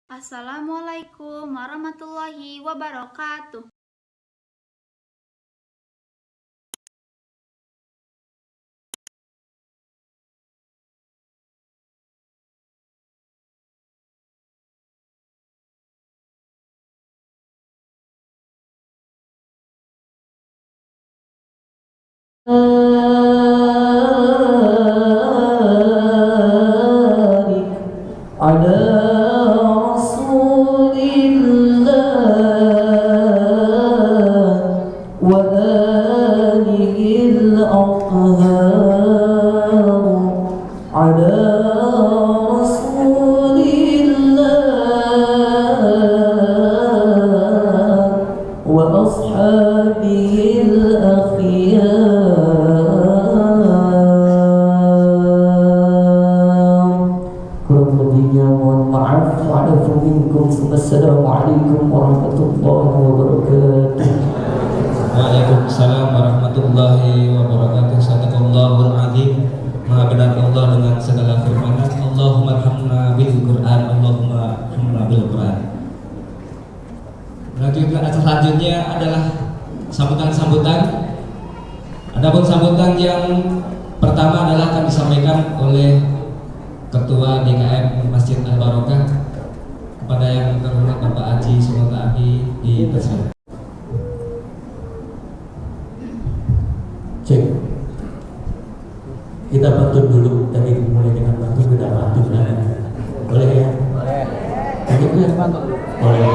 Assalamualaikum warahmatullahi wabarakatuh. على رسول الله وآله الأطهار على رسول الله وأصحابه Assalamualaikum warahmatullahi wabarakatuh. Waalaikumsalam warahmatullahi wabarakatuh. Sadaqallahul azim. Maha benar Allah dengan segala firman-Nya. Allahumma arhamna bil Qur'an. Allahumma arhamna bil Qur'an. Selanjutnya adalah sambutan-sambutan. Adapun sambutan yang pertama adalah akan disampaikan oleh Ketua DKM Masjid Al-Barokah kepada yang terhormat Bapak Haji Sumonta Abi di Persib. Cek. Kita pantun dulu. Tadi mulai dengan pantun, kita pantun ya. Boleh ya? Boleh. Begitu ya? Boleh.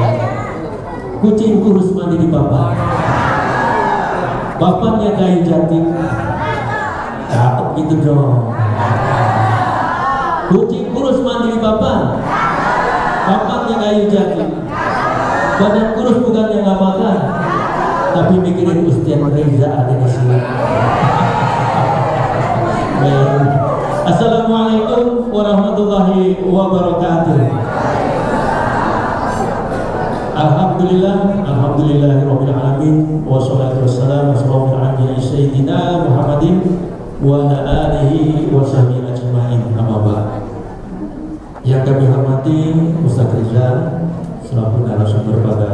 Kucing kurus mandi di papan. Bapaknya kayu jati. Cakep gitu dong. Kucing kurus mandi di papan. Bapaknya kayu jati. Badan kurus bukannya nggak makan, tapi mikirin Ustaz Reza ada di sini. Assalamualaikum warahmatullahi wabarakatuh. Alhamdulillahirabbil alamin wassalatu wassalamu ala sayyidina Muhammadin wa ala alihi wa sahbihi ajmain. Amma ba'd. Yang kami hormati Ustaz Reza selaku narasumber pada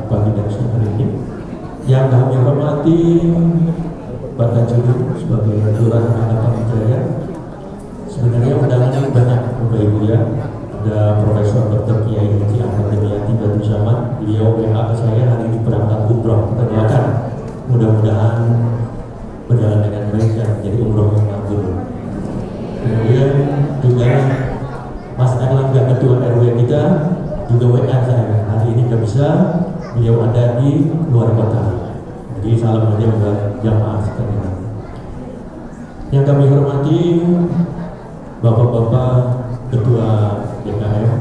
pagi dan sore ini. Yang kami hormati Pak Tajudin sebagai Lurah Anak Pamijaya. Sebenarnya undangannya banyak Bapak Ibu ya. Ada Profesor Dr. Kiai Haji Ahmad Demiyati Batu Zaman. Beliau WA ke saya hari ini berangkat umroh. Kita doakan mudah-mudahan berjalan dengan baik dan jadi umroh yang makbul. Kemudian juga Mas Erlangga Ketua RW kita juga WA saya, hari ini nggak bisa, beliau ada di luar kota. Jadi salam aja buat jamaah sekalian. Yang kami hormati Bapak-bapak Ketua DKM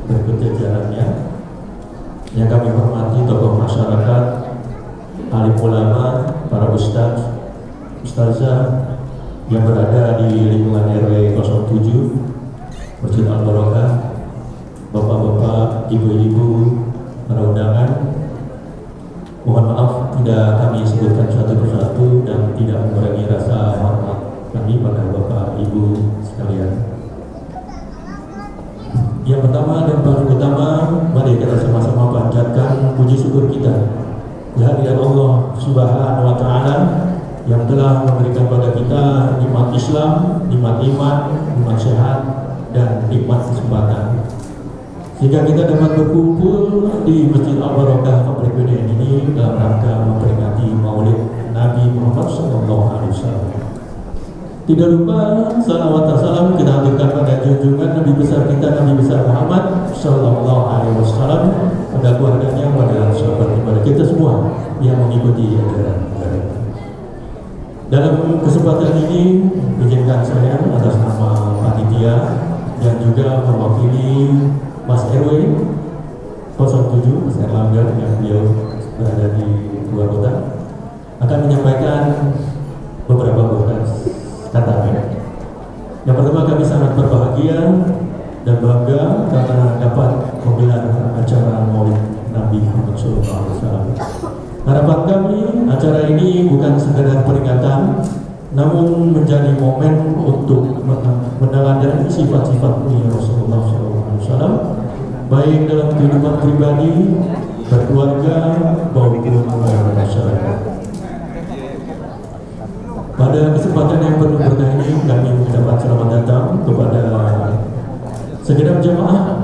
berikut jajarannya. Yang kami hormati tokoh masyarakat, alim ulama, para ustadz, ustazah yang berada di lingkungan RW 07 Masjid Al-Barokah, bapak-bapak, ibu-ibu, para undangan. Mohon maaf tidak kami sebutkan satu persatu dan tidak mengurangi rasa hormat kami pada bapak ibu sekalian. Yang pertama dan paling utama, mari kita sama-sama panjatkan puji syukur kita kehadiran Allah Subhanahu wa Ta'ala yang telah memberikan pada kita nikmat Islam, nikmat iman, nikmat sehat, dan nikmat kesempatan sehingga kita dapat berkumpul di Masjid Al-Barokah Komplek BDN ini dalam rangka memperingati Maulid Nabi Muhammad SAW. Tidak lupa salawat dan salam kita haturkan pada junjungan Nabi besar kita, Nabi besar Muhammad SAW, pada keluarganya, pada sahabat, kepada kita semua yang mengikuti ajaran. Dalam kesempatan ini izinkan saya atas nama panitia yang juga mewakili Mas RW 07, Mas Erlangga yang beliau berada di luar kota, akan menyampaikan beberapa kata. Yang pertama, kami sangat berbahagia dan bangga karena dapat menggelar acara Maulid Nabi Muhammad SAW. Harapan kami, acara ini bukan sekedar peringatan, namun menjadi momen untuk meneladani sifat-sifat mulia Rasulullah SAW, baik dalam kehidupan pribadi, berkeluarga, maupun bermasyarakat. Pada kesempatan yang penuh berkah ini, kami mengucapkan selamat datang kepada segenap jamaah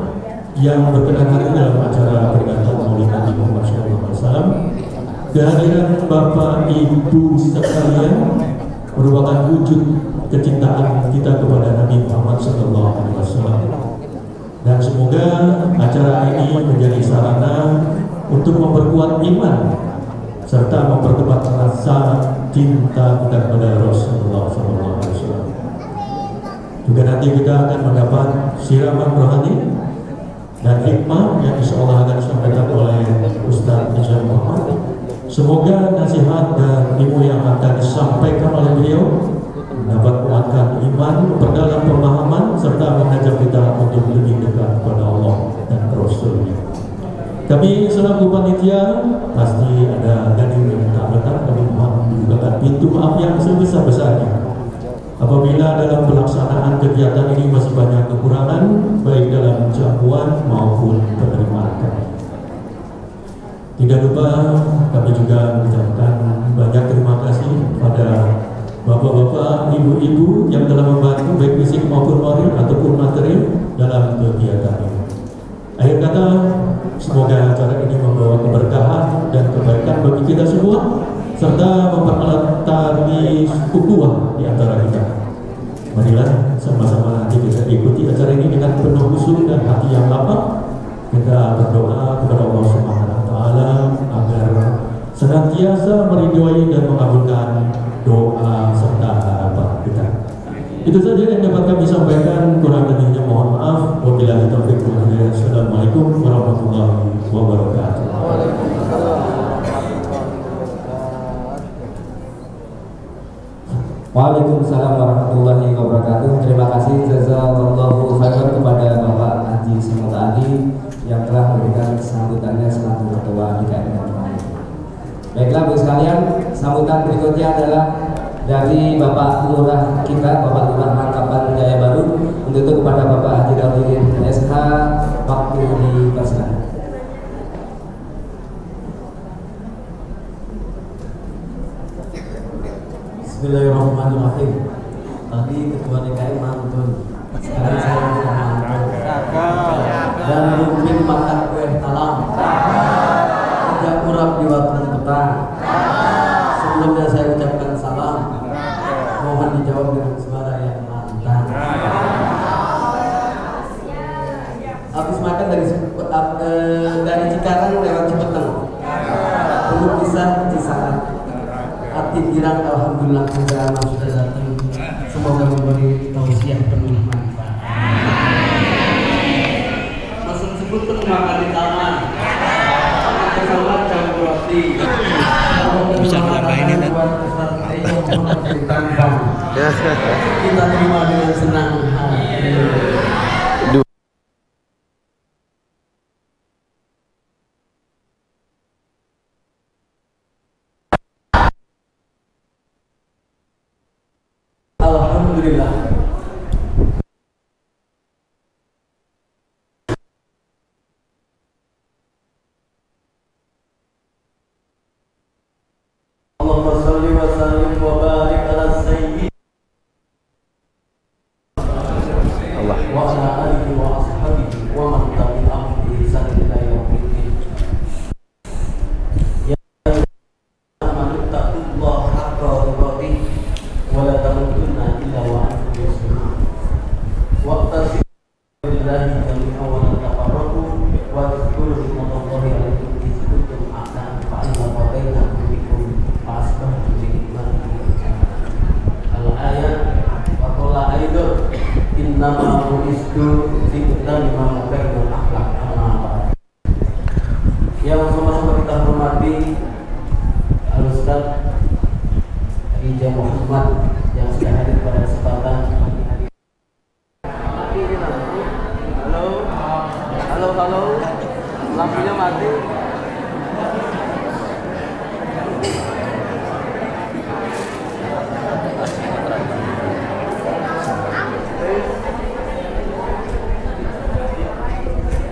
yang berkenan hadir dalam acara peringatan Maulid Nabi Muhammad SAW. Kehadiran Bapak Ibu sekalian merupakan wujud kecintaan kita kepada Nabi Muhammad SAW. Dan semoga acara ini menjadi sarana untuk memperkuat iman serta memperkuat rasa cinta kita kepada Rasulullah SAW. Juga nanti kita akan mendapat siraman rohani dan hikmah yang insya Allah akan disampaikan oleh Ustaz Nizam Muhammad. Semoga nasihat dan ilmu yang akan disampaikan oleh beliau dapat menguatkan iman, memperdalam pemahaman, serta mengajak kita untuk lebih dekat kepada Allah dan Rasulnya. Kami selaku panitia pasti ada gading yang tak kami mohon membukakan pintu maaf yang sebesar-besarnya. Apabila dalam pelaksanaan kegiatan ini masih banyak kekurangan, baik dalam jamuan maupun penerimaan kami. Tidak lupa kami juga mengucapkan banyak terima kasih pada bapak-bapak, ibu-ibu yang telah membantu baik fisik maupun moral ataupun materi dalam kegiatan ini. Akhir kata, semoga acara ini membawa keberkahan dan kebaikan bagi kita semua, serta mempererat tali ukhuwah di antara kita. Marilah sama-sama nanti kita ikuti acara ini dengan penuh khusyuk dan hati yang lapang. Kita berdoa kepada Allah Subhanahu wa Ta'ala agar senantiasa meridhoi dan mengabulkan doa serta harapan kita. Itu saja yang dapat kami sampaikan, kurang lebihnya mohon maaf. Wabillahi taufiq wal hidayah. Assalamualaikum warahmatullahi wabarakatuh. Waalaikumsalam warahmatullahi wabarakatuh. Terima kasih jazakallahu khairan kepada Bapak Haji Smut Ali yang telah memberikan sambutannya selaku Ketua DKM. Baiklah Bu sekalian, sambutan berikutnya adalah dari Bapak Lurah kita, Bapak Lurah Rangkapan Jaya Baru. Untuk itu kepada Bapak Haji Daudin SH, waktu dipersilakan. Bismillahirrahmanirrahim. Tadi Ketua DKM mantul, sekarang saya sudah mantul. Dan mungkin makan kue talam, tidak urap di waktu petang. Sebelumnya saya ucapkan salam, mohon dijawab dengan suara yang lantang. Habis makan dari Cikarang lewat Cipeteng, untuk bisa Cisaat. Hati girang, alhamdulillah perjalanan sudah datang. Semoga memberi tausiah penuh manfaat. Masuk sebut penuh makan di taman. Bersama campur roti. Bisa dilapain ini kan? Kita terima dengan senang hati. Alhamdulillah. Allahumma salli wa sallim wa barik ala sayyidina Allah wa ala alihi wa ashabihi wa man tabi'ahum bi ihsan ila yaumil din. Ya ayyuhal taqullaha haqqa tuqatih wa la tamutunna illa wa antum muslimun. Waqtasimu billahi jami'an wa la tafarraqu wa dzkuru ni'matallahi 'alaikum idh kuntum a'da'an fa'alafa baina qulubikum fa'asbahtum bi ni'matihi al-ayat wa qala aidan innama bu'istu li'utamima makarimul akhlaq amma ba'd. Yang sama-sama kita hormati Al-Ustaz Ija Muhammad yang sudah hadir pada kesempatan pagi hari. Halo, lampunya mati.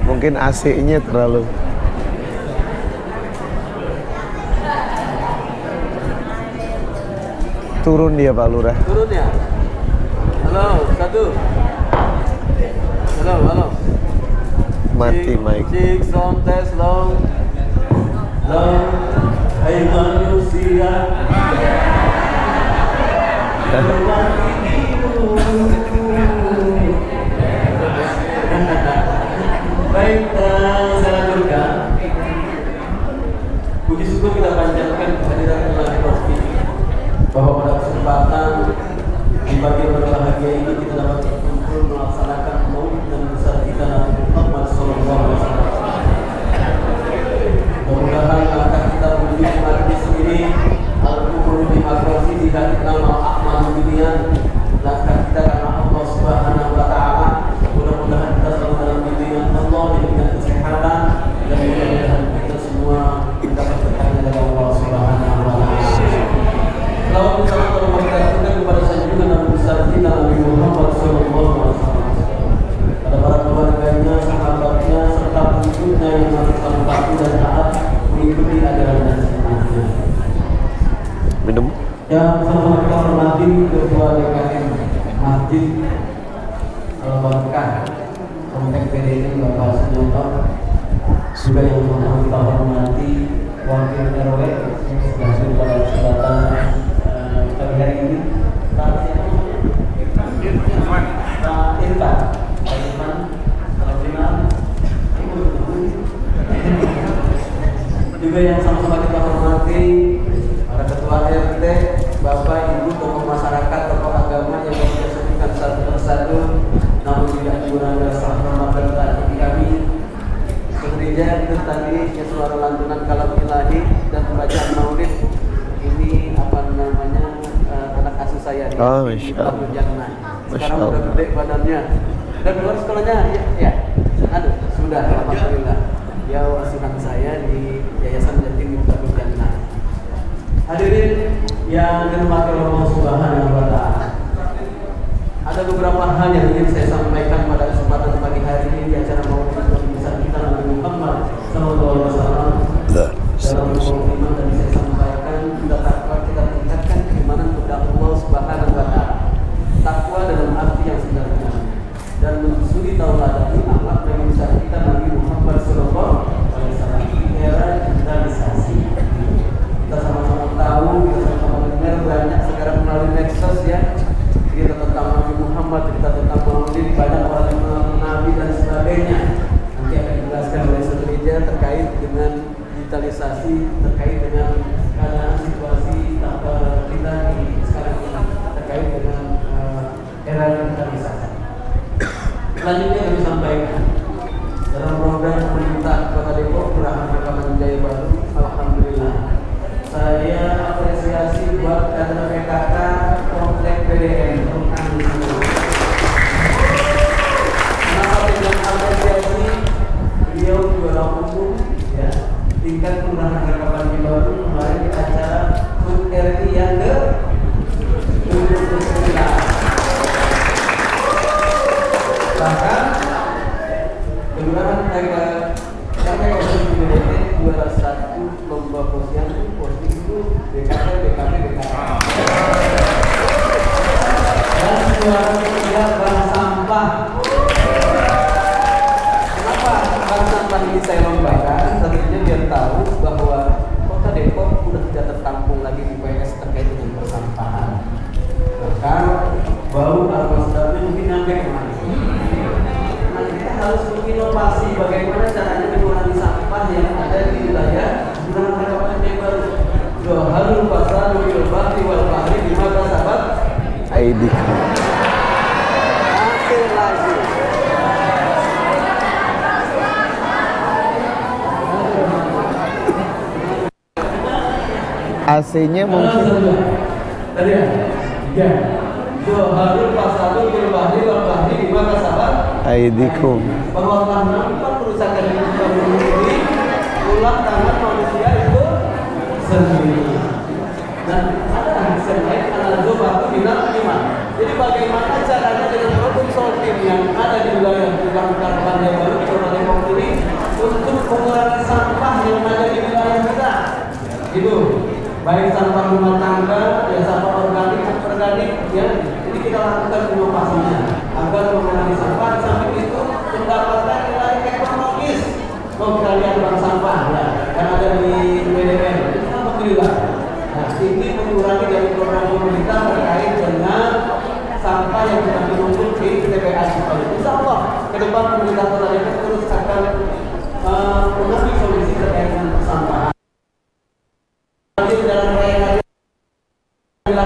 Mungkin AC-nya terlalu. Turun dia Pak Lurah. Turun ya. Halo, satu. Halo. Mati Cik, mic. Cik, sound test, long. Hai manusia. Baik, saya lanjutkan. Puji syukur kita panjatkan kehadiran Allah bahwa pada kesempatan di pagi yang berbahagia ini kita dapat berkumpul melaksanakan maulid dan besar kita Nabi Muhammad SAW. Mudah-mudahan langkah kita menuju majlis ini al-kubur di makrasi di hati nama Ahmad Binian. Langkah kita karena Allah Subhanahu Wa Taala. Mudah-mudahan kita selalu dalam bimbingan Allah diberikan kesehatan dan mudah-mudahan kita semua mendapat berkahnya dari Allah Subhanahu Wa Taala. Selamat bersama terima kita lakukan kepada sanjungan Nabi besar kita Nabi Muhammad SAW. Pada para keluarganya, sahabatnya, serta pengikutnya yang masih selalu patuh dan taat mengikuti ajaran dan sunnahnya. Minum. Yang bersama kita hormati Ketua DKM Masjid Al-Barakah Komtek PDI Bapak Sunyoto, juga yang bersama kita hormati Wakil RW Masjid pada kesempatan pagi hari ini Pak Irfan, salam kenal. Juga yang sama-sama kita hormati para ketua RT, bapak, ibu, tokoh masyarakat, tokoh agama yang kita sebutkan satu persatu, namun tidak kurang dari salah hormat dan taati kami. Gereja itu tadi suara lantunan kalam ilahi dan pembacaan maulid. Ini apa namanya anak asuh saya di Masya Tahun Jannah. Masya Sekarang udah Allah. gede badannya. Dan keluar sekolahnya ya. Aduh, sudah alhamdulillah. Ya asuhan saya di Yayasan Jatim Tahun Jannah. Hadirin yang dirahmati Allah Subhanahu Wa Taala. Ada beberapa hal yang ingin saya sampaikan pada kesempatan pagi hari ini di acara maulid Nabi besar kita Nabi Muhammad SAW. Dalam pengumuman tadi saya sampaikan kita takwa, kita tingkatkan keimanan kepada Allah Subhanahu Wa Taala. Takwa dalam arti yang sebenarnya dan suri tauladani akhlak Nabi besar kita Nabi Muhammad SAW di era digitalisasi. Kita sama-sama tahu, kita sama-sama dengar banyak sekarang melalui medsos ya. Kita tentang Nabi Muhammad, kita tentang maulid, banyak orang yang mengenal Nabi dan sebagainya. Nanti akan dijelaskan oleh Saudara terkait dengan digitalisasi, terkait dengan keadaan situasi kita di sekarang ini, terkait dengan era digitalisasi. Selanjutnya kami sampaikan dalam program pemerintah Kota Depok Kelurahan Rekaman Jaya Baru, alhamdulillah saya apresiasi buat kader PKK Komplek PDN tentang semua. Kenapa dengan apresiasi beliau juara umum ya tingkat Kelurahan Rekaman Jaya Baru kemarin di acara HUT RI yang ke-79. Bahkan Kelurahan sampai posisi PDN juara 1 lomba posyandu posting itu DKP. Dan juara ketiga bank sampah. Kenapa bank sampah ini saya lombakan? Tentunya biar tahu bahwa Kota Depok sudah tidak tertampung lagi di PS terkait dengan persampahan. Bahkan bau aroma sedapnya mungkin nyampe kemana. Nah, kita harus menginovasi bagaimana caranya mengurangi sampah yang ada di wilayah Kelurahan Rekaman Jaya Baru. Dohalul fasadu fil bahri wal bahri bima kasabat Aidikum. Akhir lagi. AC-nya mungkin. Tadi ya? Tiga. Dohalul fasadu fil bahri wal bahri bima kasabat Aidikum. bahwa telah nampak kerusakan di bumi ini ulah tangan manusia itu sendiri. Dan ada hadis lain adalah batu bilang iman. Jadi bagaimana caranya dengan produk sortir yang ada di wilayah Kelurahan Rekaman Jaya Baru di Kota Depok ini ke depan pemerintah Kota Depok terus akan mengambil solusi terkait dengan persampahan. Hadir dalam perayaan Depok.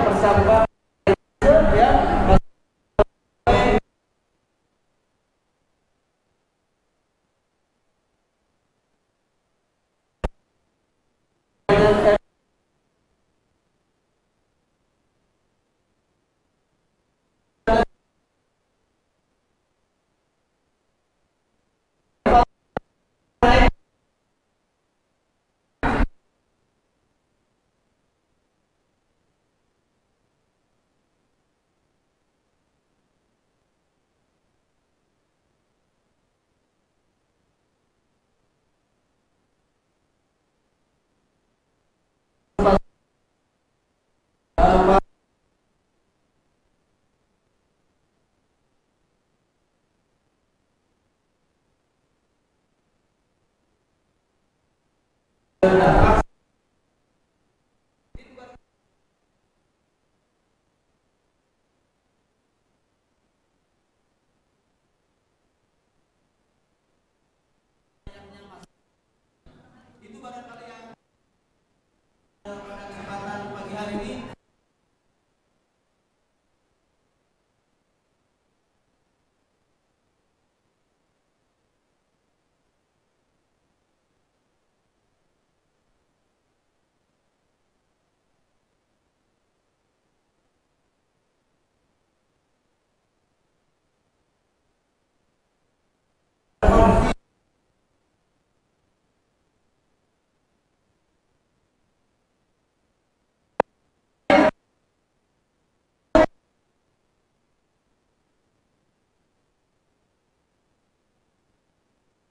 Persampahan ya.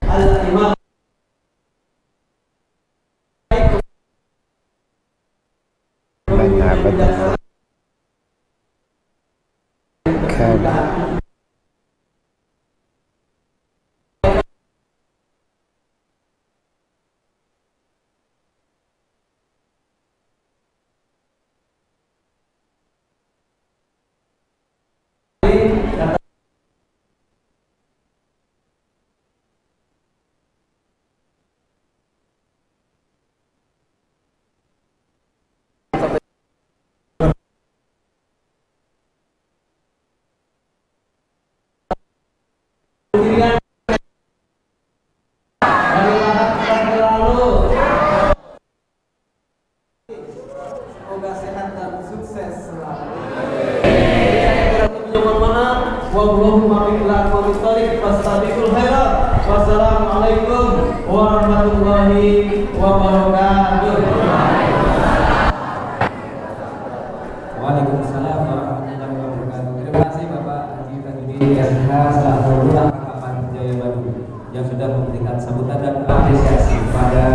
Al-Imam Banyak betul. Kan. semoga sehat dan sukses selalu. Wassalamualaikum warahmatullahi wabarakatuh. Waalaikumsalam warahmatullahi wabarakatuh. Terima kasih Bapak Haji Tajudin SH selaku Lurah Kapan Jaya Baru yang sudah memberikan sambutan dan apresiasi pada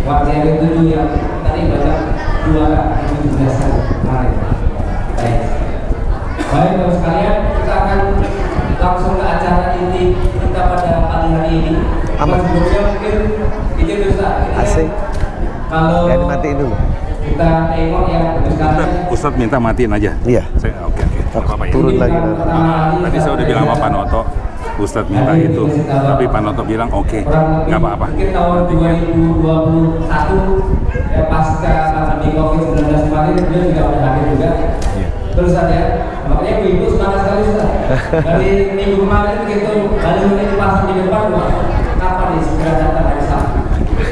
warga RW 7 yang tadi banyak juara di 17-an kemarin. Baik, Bapak sekalian, kita akan langsung ke acara inti kita pada pagi hari ini. Aman. Sebelumnya mungkin izin Ustaz. Asik. Kalau Ya dimatiin dulu. kita tengok yang sekalian. Ustadz minta matiin aja. Iya. Oke. Nggak apa-apa ya. Turun lagi nanti. Tadi saya udah bilang sama Pak Noto, Ustadz minta itu, tapi Pak Noto bilang oke, nggak apa-apa. Mungkin tahun Nanti ya. 2021 pasca pandemi COVID-19 kemarin dia juga udah hadir juga. Iya. Terus saja, makanya ibu semangat sekali Ustaz. Dari minggu kemarin begitu balik ini dipasang di depan, wah, kapan nih segera datang hari Sabtu?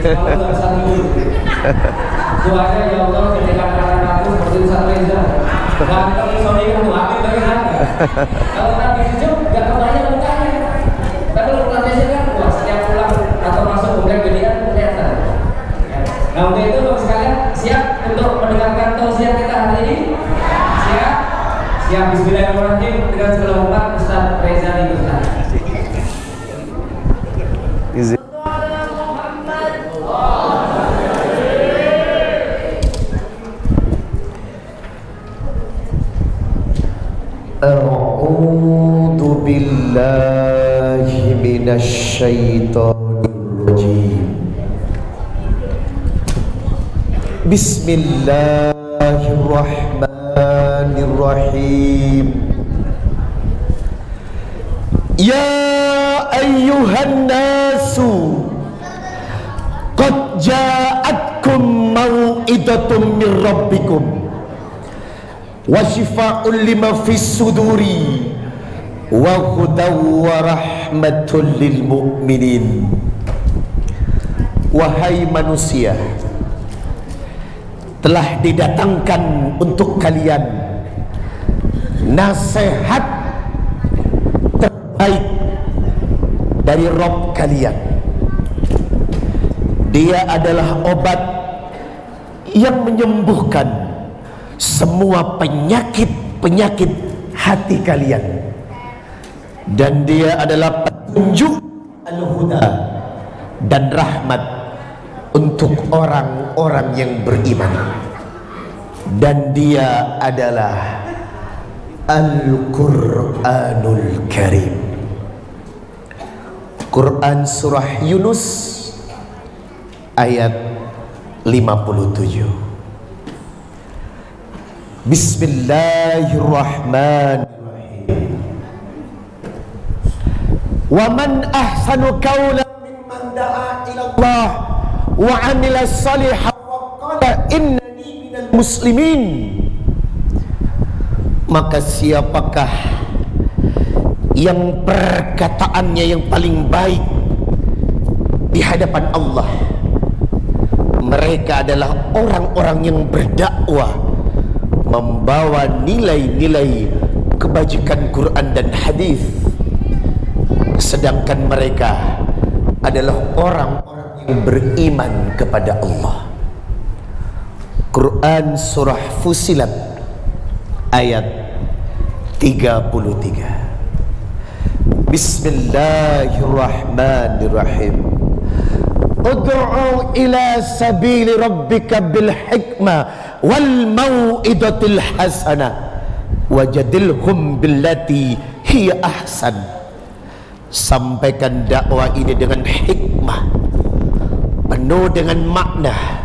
Kalau nggak bisa tidur. Doanya ya Allah jadikan anak aku seperti Ustaz Reza. Dan kalau soalnya itu amin bagi hati. Kalau nanti sejuk nggak kebayang mukanya. Tapi kalau nanti kan, wah setiap pulang atau masuk komplek gedian kelihatan. Nah untuk itu Bapak sekalian siap untuk mendengarkan tausiah kita hari ini? Siap? Siap. Bismillahirrahmanirrahim dengan segala hormat Ustaz Reza di Ustaz. Izin. A'udzu billahi minasyaitonir rajim. Bismillahirrahmanirrahim. Ya ayyuhan nasu qad ja'atkum mau'idatun min rabbikum wa shifaa'un lima fis suduri wa hudaw wa rahmatul lil mu'minin. Wahai manusia, telah didatangkan untuk kalian nasihat terbaik dari Rabb kalian. Dia adalah obat yang menyembuhkan semua penyakit-penyakit hati kalian, dan dia adalah petunjuk al-huda dan rahmat untuk orang-orang yang beriman, dan dia adalah Al-Quranul Karim. Quran surah Yunus ayat 57. Bismillahirrahmanirrahim. Wa man ahsanu qawlan mimman da'a ila Allah wa 'amila shalihan wa qala innani minal muslimin. Maka siapakah yang perkataannya yang paling baik di hadapan Allah? Mereka adalah orang-orang yang berdakwah, membawa nilai-nilai kebajikan Quran dan hadis, sedangkan mereka adalah orang-orang yang beriman kepada Allah. Quran surah Fussilat ayat 33. Bismillahirrahmanirrahim. Ud'u ila sabili rabbika bil hikmah wal mau'idatil hasanah wajadilhum billati hiya ahsan. Sampaikan dakwah ini dengan hikmah, penuh dengan makna,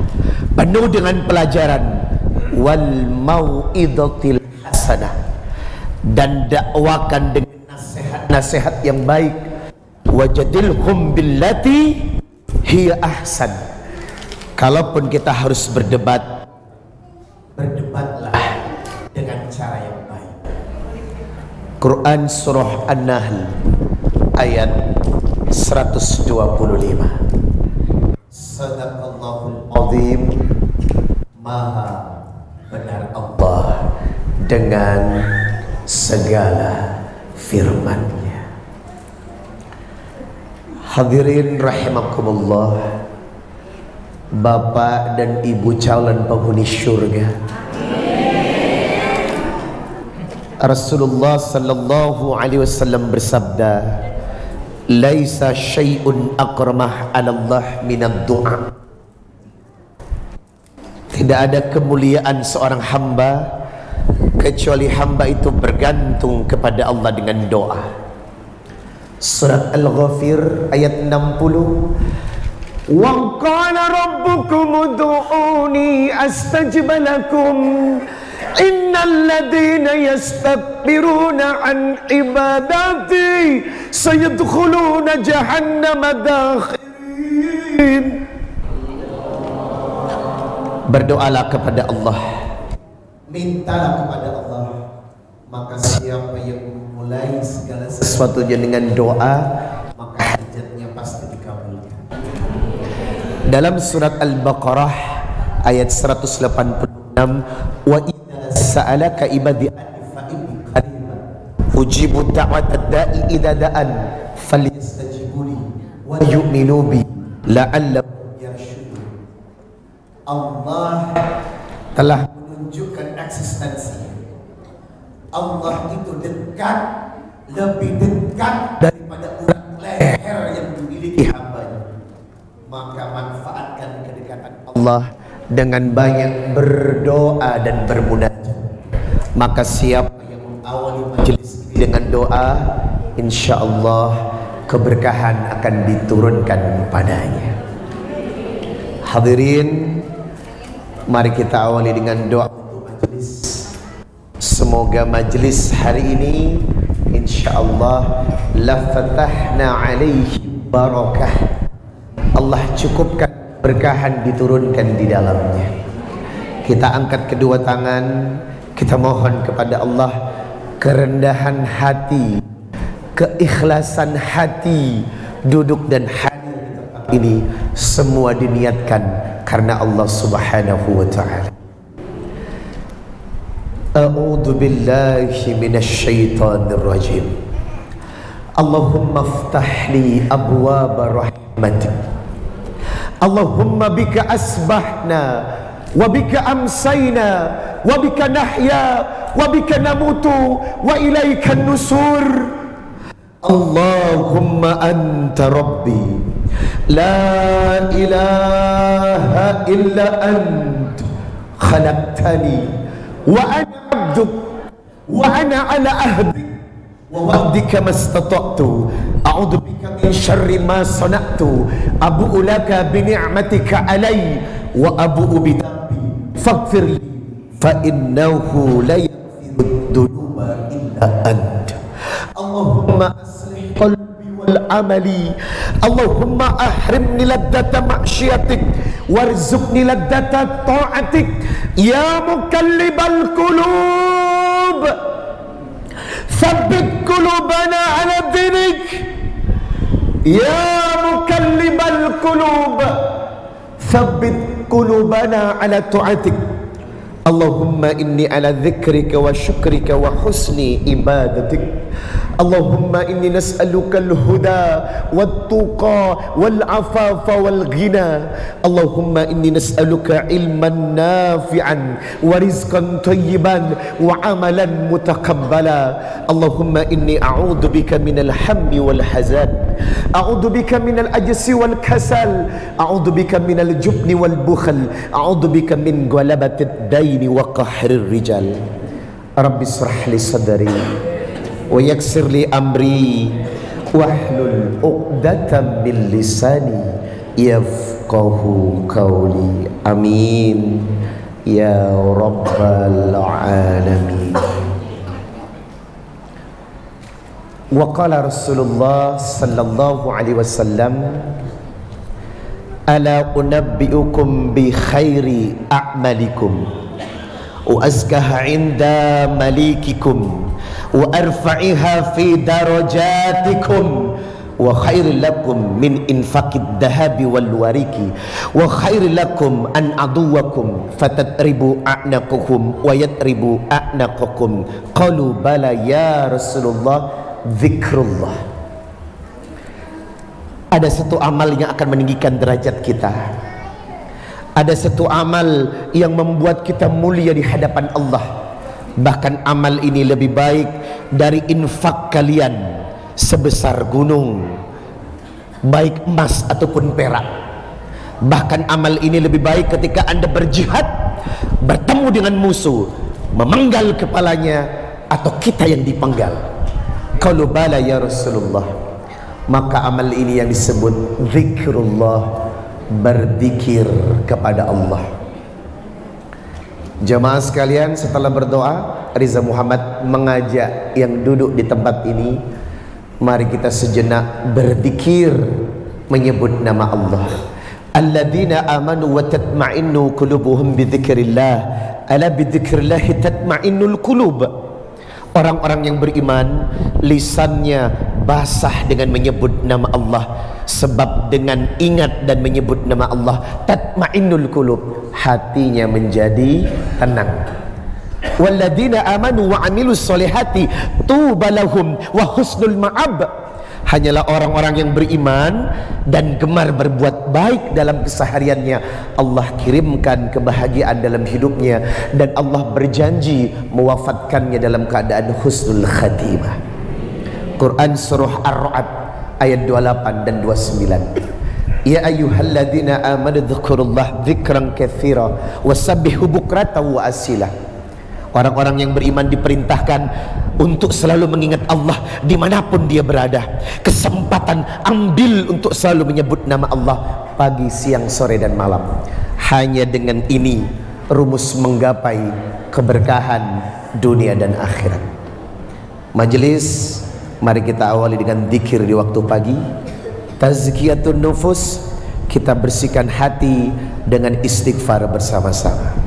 penuh dengan pelajaran. Wal mau'idatil hasanah, dan dakwakan dengan nasihat-nasihat yang baik. Wajadilhum billati hiya ahsan. Kalaupun kita harus berdebat, berdebatlah dengan cara yang baik. Quran surah An-Nahl ayat 125. Sadaqallahul azim. Maha benar Allah dengan segala firman-Nya. Hadirin rahimakumullah, Bapak dan Ibu calon penghuni syurga. Rasulullah sallallahu alaihi wasallam bersabda, "Laisa syai'un akramah 'ala Allah minad du'a." Tidak ada kemuliaan seorang hamba kecuali hamba itu bergantung kepada Allah dengan doa. Surat Al-Ghafir ayat 60. Wa qala rabbukum ud'uni astajib lakum innal ladhina yastakbiruna an ibadati sayadkhuluna jahannama dakhirin. Berdoalah kepada Allah, mintalah kepada Allah, maka siapa yang memulai segala sesuatunya dengan doa, maka hajatnya pasti dikabulkan. Dalam surat Al-Baqarah ayat 186, wa idza sa'alaka ibadi anni fa inni qarib ujibu da'watad da'i idza da'an falyastajibu li wa yu'minu bi la'allahum yarshudun. Allah telah menunjukkan eksistensi. Allah itu dekat, lebih dekat daripada urat leher yang dimiliki hambanya. Maka manfaatkan kedekatan Allah dengan banyak berdoa dan bermunajat. Maka siapa yang awali majelis ini dengan doa, insyaallah keberkahan akan diturunkan padanya. Hadirin, mari kita awali dengan doa untuk majelis. Semoga majelis hari ini insyaallah la fatahna alaihi barakah. Allah cukupkan berkahan diturunkan di dalamnya. Kita angkat kedua tangan, kita mohon kepada Allah kerendahan hati, keikhlasan hati, duduk dan hadir di tempat ini semua diniatkan karena Allah Subhanahu wa taala. A'udzu billahi minasy rajim. Allahumma iftah li abwaaba rahmatik. Allahumma bika asbahna wa bika amsayna wa bika nahya wa bika namutu wa ilaika nusur. Allahumma anta rabbi la ilaha illa ant khalaqtani wa ana abduk wa ana ala ahdik wa wa'dika mastata'tu a'udzu bika min syarri ma sana'tu abu'u laka bi ni'matika alai wa abu'u bi dhanbi faghfir li fa innahu la yaghfiru dhunuba illa anta. Allahumma aslih qalbi wal amali. Allahumma ahrimni laddata ma'syiatik warzuqni laddata ta'atik ya mukallibal qulub tsabbit qulubana ala dinik ya mukallibal qulub tsabbit qulubana ala ta'atik. Allahumma inni ala dzikrika wa syukrika wa husni ibadatik. Allahumma inni nas'aluka al-huda wat-tuqa wal-afafa wal-ghina. Allahumma inni nas'aluka ilman nafi'an wa rizqan thayyiban wa amalan mutaqabbala. Allahumma inni a'udzu bika minal hammi wal hazan, a'udzu bika minal ajzi wal kasal, a'udzu bika minal jubni wal bukhl, a'udzu bika min ghalabatid daini wa qahrir rijal. Rabbi israh li sadri wa yassir li amri wahlul 'uqdatam min lisani yafqahu qawli. Amin ya rabbal alamin. Wa qala Rasulullah sallallahu alaihi wasallam, ala unabbiukum bi khairi a'malikum wa azkaha 'inda malikikum wa arfa'iha fi darajatikum wa khairul lakum min infaqid dahabi wal wariki wa khairul lakum an aduwakum fatatribu a'naqakum wa yatribu a'naqakum. Qalu bala ya Rasulullah, zikrullah. Ada satu amal yang akan meninggikan derajat kita. Ada satu amal yang membuat kita mulia di hadapan Allah. Bahkan amal ini lebih baik dari infak kalian sebesar gunung, baik emas ataupun perak. Bahkan amal ini lebih baik ketika Anda berjihad, bertemu dengan musuh, memenggal kepalanya atau kita yang dipenggal. Qalu bala ya Rasulullah. Maka amal ini yang disebut zikrullah, berzikir kepada Allah. Jamaah sekalian, setelah berdoa, Riza Muhammad mengajak yang duduk di tempat ini, mari kita sejenak berzikir menyebut nama Allah. Alladzina amanu wa tatma'innu qulubuhum bi dzikrillah. Ala bi dzikrillah tatma'innul qulub. Orang-orang yang beriman lisannya basah dengan menyebut nama Allah, sebab dengan ingat dan menyebut nama Allah tatma'innul qulub, hatinya menjadi tenang. Walladzina amanu wa 'amilus solihati tubalahum wa husnul ma'ab. Hanyalah orang-orang yang beriman dan gemar berbuat baik dalam kesehariannya, Allah kirimkan kebahagiaan dalam hidupnya, dan Allah berjanji mewafatkannya dalam keadaan husnul khatimah. Quran surah Ar-Ra'd ayat 28 dan 29. Ya ayyuhalladzina amanu dzkurullaha dzikran katsira wasabbihu bukratan wa asila. Orang-orang yang beriman diperintahkan untuk selalu mengingat Allah dimanapun dia berada. Kesempatan ambil untuk selalu menyebut nama Allah pagi, siang, sore dan malam. Hanya dengan ini rumus menggapai keberkahan dunia dan akhirat. Majelis, mari kita awali dengan zikir di waktu pagi. Tazkiyatun nufus, kita bersihkan hati dengan istighfar bersama-sama.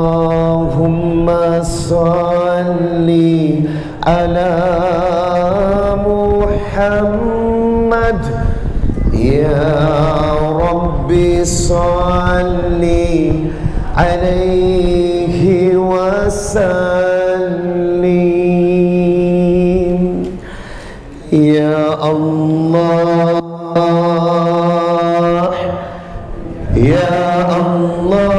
Allahumma salli ala Muhammad ya Rabbi salli alaihi wasallim. Ya Allah, ya Allah,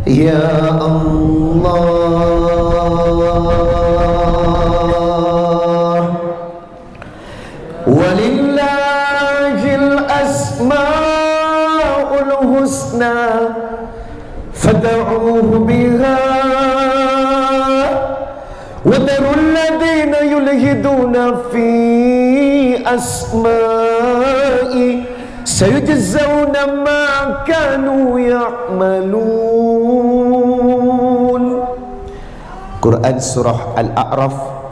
ya Allah. Walillahil asmaul husna fad'uuhu biha وَذَرُوا الَّذِينَ يُلْحِدُونَ فِي أَسْمَائِهِ سَيُجْزَوْنَ مَا كَانُوا يَعْمَلُونَ. Quran Surah Al-A'raf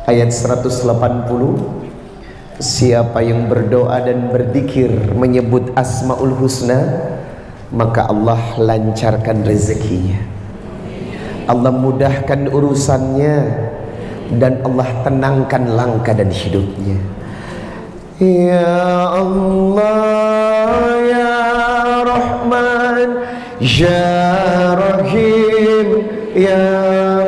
ayat 180. Siapa yang berdoa dan berzikir menyebut Asmaul Husna, maka Allah lancarkan rezekinya, Allah mudahkan urusannya, dan Allah tenangkan langkah dan hidupnya. Ya Allah, ya Rahman, ya Rahim, ya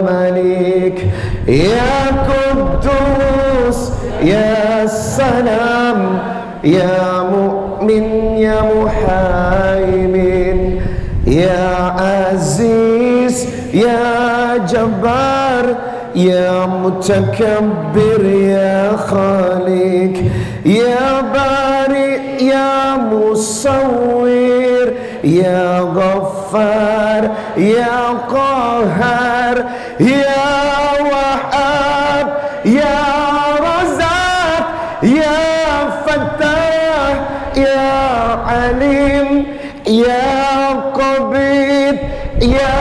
Malik, ya Quddus, ya Salam, ya Mu'min, ya Muhaimin, ya Aziz, ya Jabbar, ya Mutakabbir, ya Khaliq, ya Bari, ya Musawwir, ya Ghaffar, ya Qahhar, ya Wahhab, ya Razak, ya Fattah, ya Alim, ya Qabid, ya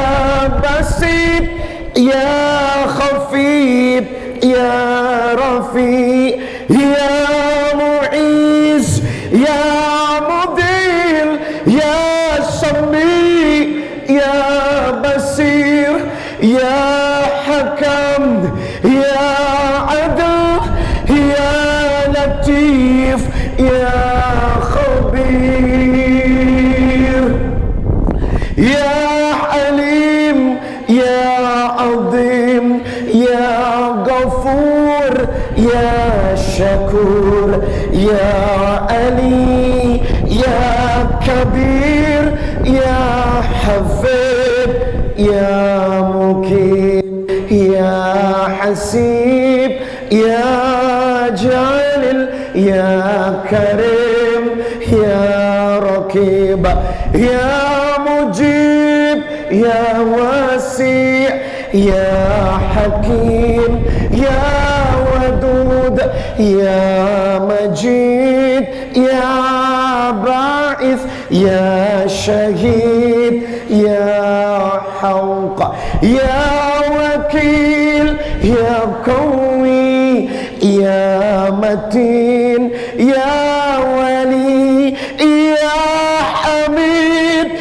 Basit, ya Khafid, ya Rafi, ya Mu'iz, ya Mudil, ya Sami, ya Basir, ya Hakam, ya Adl, ya Latif, ya Khabir, ya Alim, ya Azim, ya Ghafur, ya Syakur, ya Ali, ya Kabir, ya Hafid, ya Mukim, ya Hasib, ya Jalil, ya Karim, ya Rakib, ya Mujib, ya Wasi', ya Hakim, ya Wadud, ya Majid, ya Ba'ith, ya Shahid, ya Hawq, ya Wakil, ya Qawi, ya Matin, ya Wali, ya Hamid,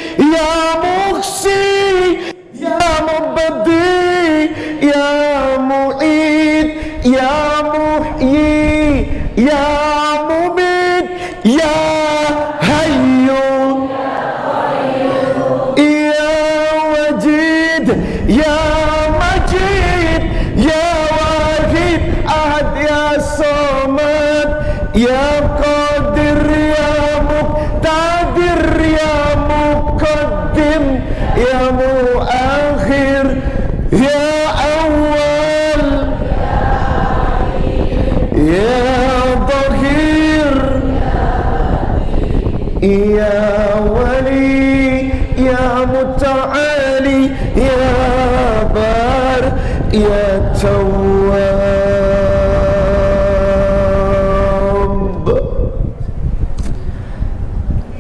Ya Majid, Ya Wahid, Ahad, Ya Samad, Ya Qadir, Ya Muqtadir, Ya Muqaddim, Ya Muakhir, Ya Awal, Ya Dhahir, Ya Wali, Ya Muta'ali, Ya Bar, Ya Tawwab,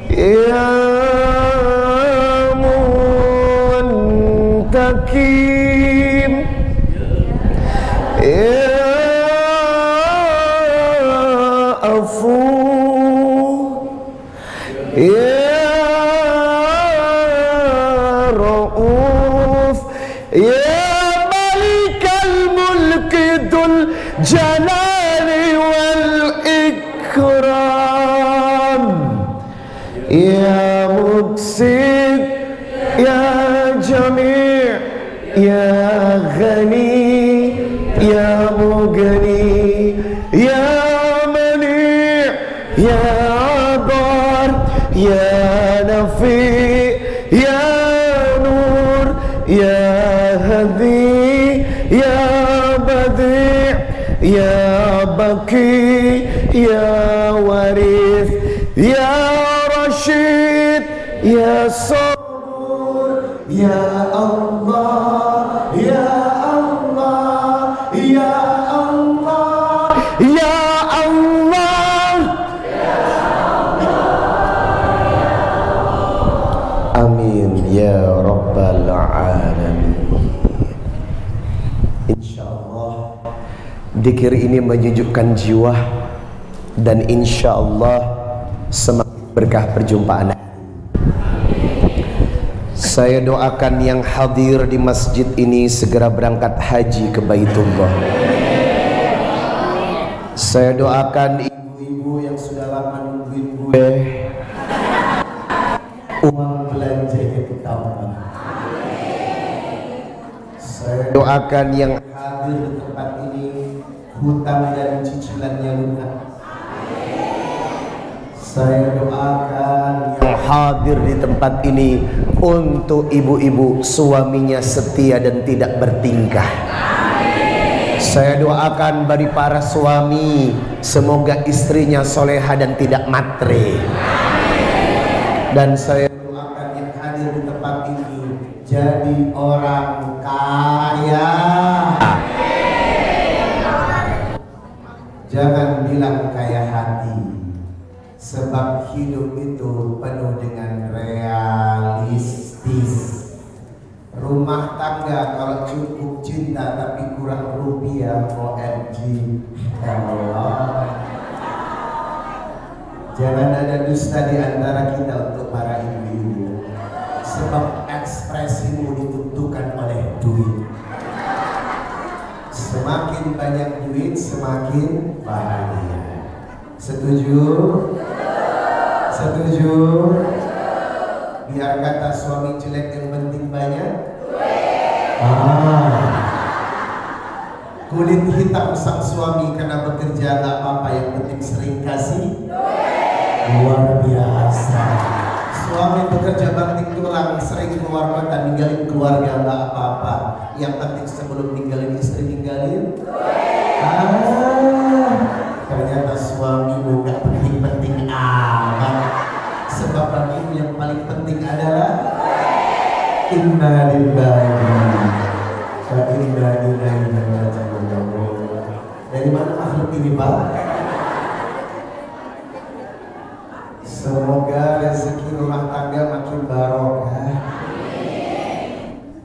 Ya Muntakim, Ya Afu, Ya Rauf, Ya Malikal Mulki Dzul Jalali wal Ikram, Ya Muqsid, Ya Jami', Ya Ghani, Ya Mughni, Ya Mani', Ya Dar, Ya Nafi', Ya Nur, Ya Hadi, Ya Badi', Ya Baki, Ya Warith, Ya Rashid, Ya Sabur, Ya Allah, Ya Allah, Ya Allah, Ya Allah. Amin ya rabbal alamin. Insyaallah zikir ini menyejukkan jiwa dan insyaallah semakin berkah perjumpaan. Saya doakan yang hadir di masjid ini segera berangkat haji ke Baitullah. Saya doakan ibu-ibu yang sudah lama nungguin gue uang belanjanya ditambah. Saya doakan yang hadir di tempat ini hutang dan cicilannya lunas. Saya doakan yang hadir di tempat ini untuk ibu-ibu suaminya setia dan tidak bertingkah. Saya doakan bagi para suami semoga istrinya soleha dan tidak matre. Dan saya doakan yang hadir di tempat ini jadi orang kaya. Jangan bilang kaya hati, sebab hidup itu penuh dengan realistis. Rumah tangga kalau cukup cinta tapi kurang rupiah, OMG, Allah. Jangan ada dusta di antara kita untuk para ibu-ibu, sebab ekspresimu ditentukan oleh duit. Semakin banyak duit, semakin bahagia. Setuju? Setuju? Biar kata suami jelek yang penting banyak. Kulit hitam sang suami karena bekerja gak apa-apa, yang penting sering kasih. Luar biasa. Suami bekerja banting tulang, sering keluar kota, ninggalin keluarga gak apa-apa, yang penting sebelum ninggalin istri ninggalin. Ternyata suamimu gak penting-penting amat, sebab bagimu yang paling penting adalah inna lillahi wa inna ilaihi raji'un. Dari mana makhluk ini, Pak? Semoga rezeki rumah tangga makin barokah.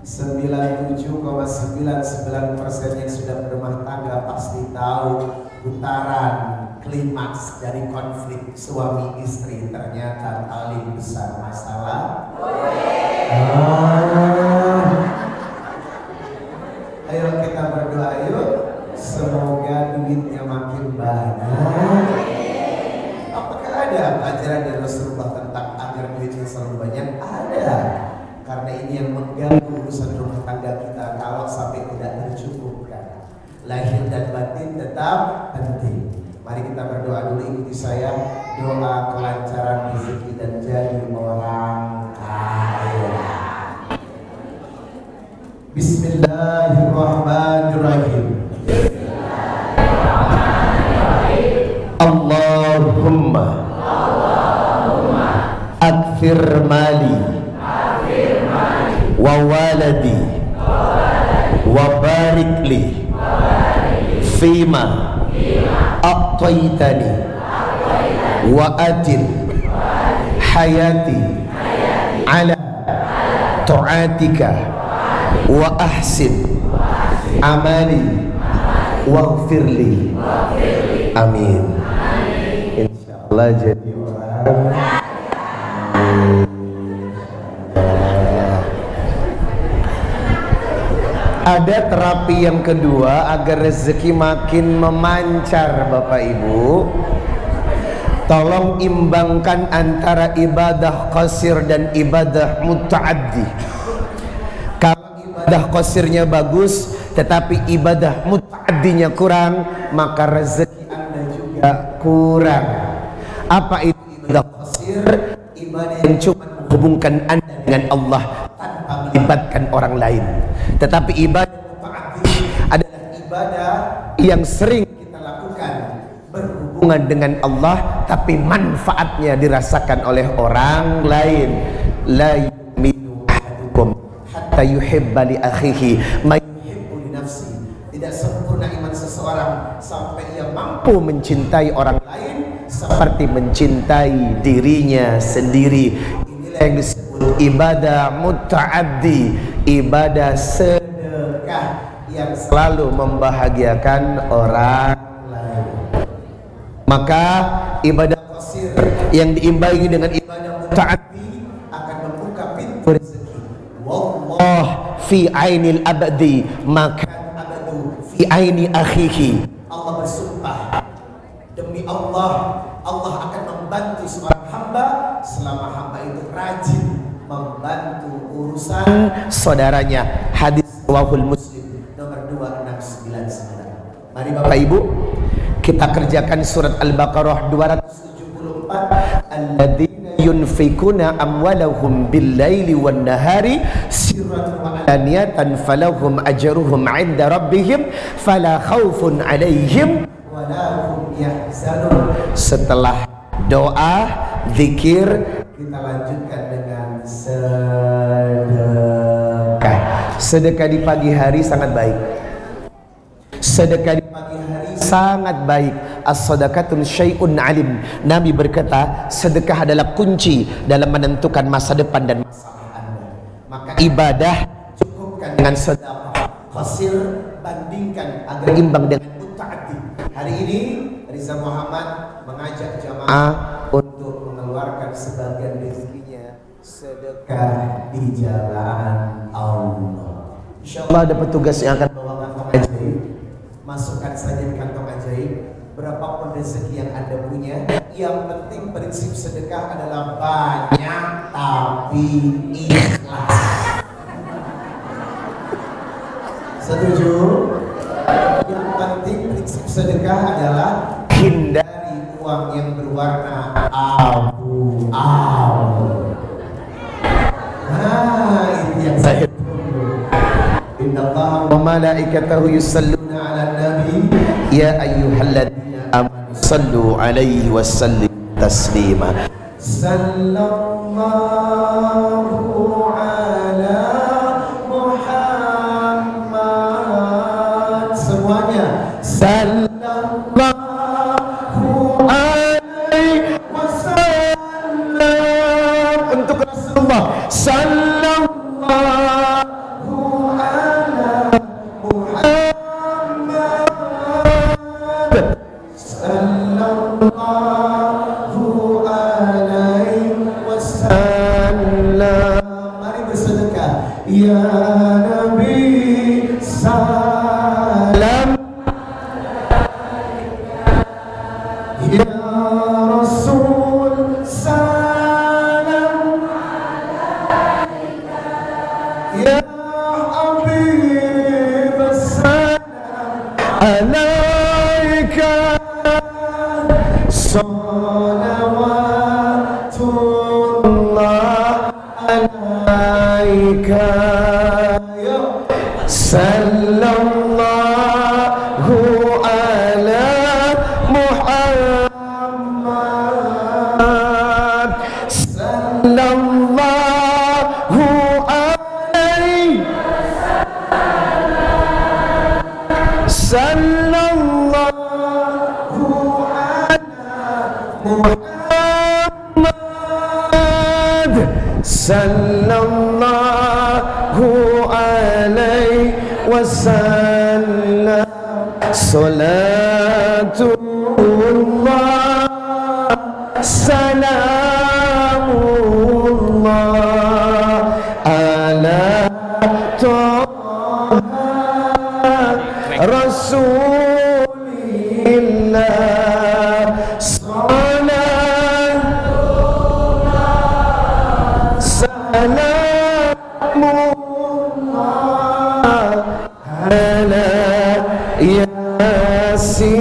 97,99% yang sudah berumah tangga pasti tahu putaran klimaks dari konflik suami istri ternyata paling besar masalah. Ayo kita berdoa yuk, semoga duitnya makin banyak. Apakah ada ajaran dari Rasulullah tentang agar duitnya selalu banyak? Ada, karena ini yang mengganggu urusan rumah tangga kita kalau sampai tidak tercukupkan. Lahir dan batin tetap penting. Mari kita berdoa dulu, ikuti saya. Doa kelancaran rezeki dan jadi orang kaya. Bismillahirrahmanirrahim. Allahumma akthir mali wa waladi wa barik li fima a'taitani wa adil hayati ala ta'atika wa ahsin amali waghfirli. Amin. Insyaallah jadi orang. Ada terapi yang kedua agar rezeki makin memancar, Bapak Ibu. Tolong imbangkan antara ibadah qasir dan ibadah muta'addi. Kalau ibadah qasirnya bagus tetapi ibadah muta'addinya kurang, maka rezeki Anda juga kurang. Apa itu ibadah qasir? Ibadah yang cuma menghubungkan Anda dengan Allah tanpa melibatkan orang lain. Tetapi ibadah muta'addi adalah ibadah yang sering kita lakukan berhubungan dengan Allah tapi manfaatnya dirasakan oleh orang lain. La yu'minu ahadukum hatta yuhibba li akhihi ma yuhibbu li nafsi. Tidak sempurna iman seseorang sampai ia mampu mencintai orang lain seperti mencintai dirinya sendiri. Inilah yang disebut ibadah muta'addi, ibadah sedekah yang selalu membahagiakan orang lain. Maka ibadah qasir yang diimbangi dengan ibadah muta'addi akan membuka pintu rezeki. Wallah fi ainil abdi maka abadu fi aini akhihi. Allah bersumpah, demi Allah, Allah akan membantu seorang hamba selama hamba itu rajin membantu urusan saudaranya. Hadis riwayat Muslim nomor 2699. Mari Bapak Ibu kita kerjakan surat Al-Baqarah 274. Alladzina yunfikuna amwalahum bil-laili wan-nahari sirran wa alaniyatan falahum ajruhum 'inda rabbihim fala khaufun 'alaihim wa la hum yahzanun. Setelah doa, zikir, kita lanjutkan dengan sedekah. Sedekah di pagi hari sangat baik. Sedekah di pagi hari sangat baik. As-sadaqatun syai'un alim. Nabi berkata, sedekah adalah kunci dalam menentukan masa depan dan masalah Anda. Maka ibadah cukupkan dengan sedekah qasir, bandingkan agar imbang dengan muta'addi. Hari ini Riza Muhammad mengajak jamaah untuk mengeluarkan sebagian rezekinya sedekah di jalan Allah. Insyaallah ada petugas yang akan bawa kantong ajaib. Masukkan saja di kantong ajaib berapapun rezeki yang Anda punya. Yang penting prinsip sedekah adalah banyak tapi ikhlas. Setuju? Yang penting prinsip sedekah adalah hindari uang yang berwarna abu-abu. Nah, itu yang saya tunggu. Innallaha wa malaikatahu yusalluna 'alan nabi ya ayyuhalladzina amanu sallu 'alaihi wa sallimu taslima. Sallallahu ala Muhammad. Semuanya sallallahu alaihi wasallam. Untuk Rasulullah sallallahu ala Muhammad sallallahu alaihi wasallam. Mari bersedekah. Ya Nabi salam, ya Rasul salam, ya alaika sallallahu ala Muhammad sallallahu alaihi sallallahu ala Muhammad sallallahu alaihi wasallam. Salatullah salamullah ala Taha Rasulillah. Salatullah salamullah ala Yasin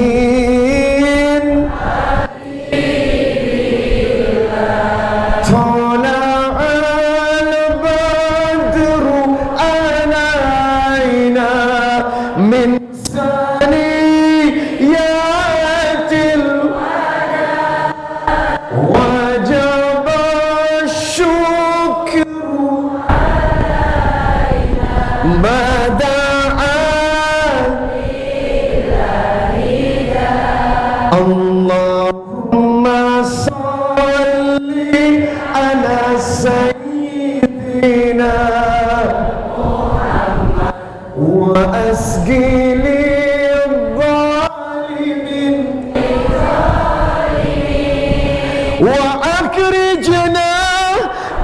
Tala'al badru alaina min saniyatil wajaba syukru mada'a Allahumma salli ala sayyidina wa asgili dhalimin wa akrijna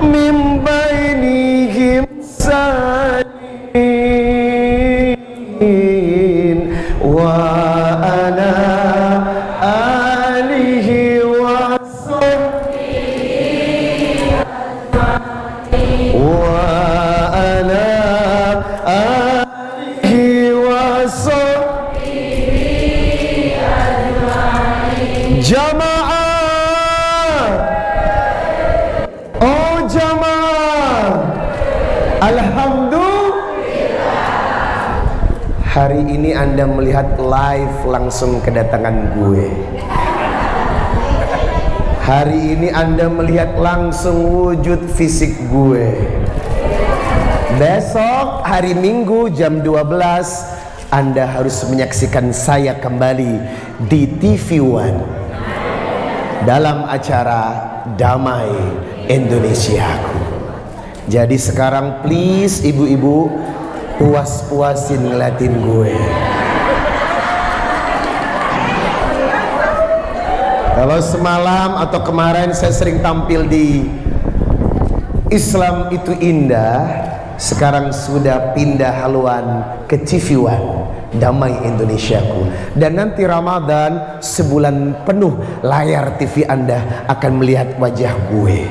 min bainihim salimin wa ala alihi wa sahbihi wa ala alihi wa sahbihi jamaah. Oh jamaah, alhamdulillah. Hari ini Anda melihat live langsung kedatangan gue. Hari ini Anda melihat langsung wujud fisik gue. Besok hari Minggu jam 12 Anda harus menyaksikan saya kembali di TV One dalam acara Damai Indonesiaku. Jadi sekarang please ibu-ibu puas-puasin ngeliatin gue. Kalau semalam atau kemarin saya sering tampil di Islam Itu Indah, sekarang sudah pindah haluan ke TV One Damai Indonesiaku. Dan nanti Ramadan sebulan penuh layar TV Anda akan melihat wajah gue.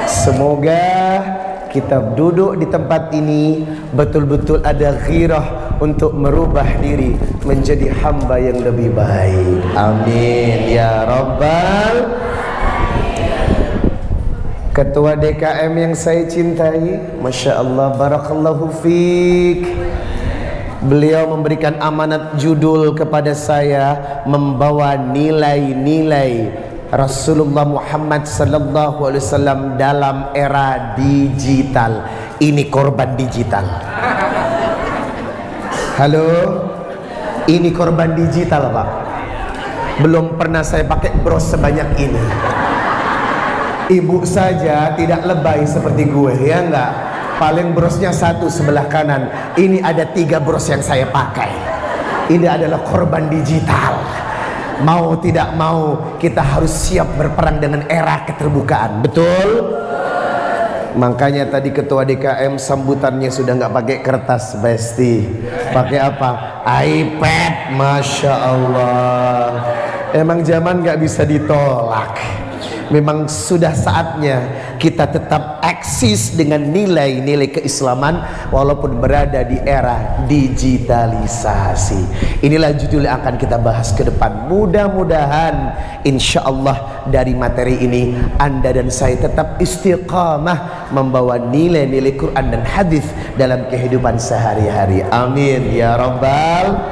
Semoga kita duduk di tempat ini betul-betul ada ghirah untuk merubah diri menjadi hamba yang lebih baik. Amin ya Rabbal. Ketua DKM yang saya cintai, Masya Allah, barakallahu fiik. Beliau memberikan amanat judul kepada saya, membawa nilai-nilai Rasulullah Muhammad sallallahu alaihi wasallam dalam era digital. Ini korban digital. Halo, ini korban digital Pak. Belum pernah saya pakai bros sebanyak ini. Ibu saja tidak lebay seperti gue, ya enggak? Paling brosnya satu sebelah kanan. Ini ada 3 bros yang saya pakai. Ini adalah korban digital. Mau tidak mau kita harus siap berperang dengan era keterbukaan. Betul? Makanya tadi ketua DKM sambutannya sudah nggak pakai kertas, Besti. Pakai apa? iPad. Masya Allah. Emang zaman nggak bisa ditolak. Memang sudah saatnya kita tetap eksis dengan nilai-nilai keislaman walaupun berada di era digitalisasi. Inilah judul yang akan kita bahas ke depan. Mudah-mudahan insya Allah dari materi ini Anda dan saya tetap istiqamah membawa nilai-nilai Quran dan hadis dalam kehidupan sehari-hari. Amin ya rabbal.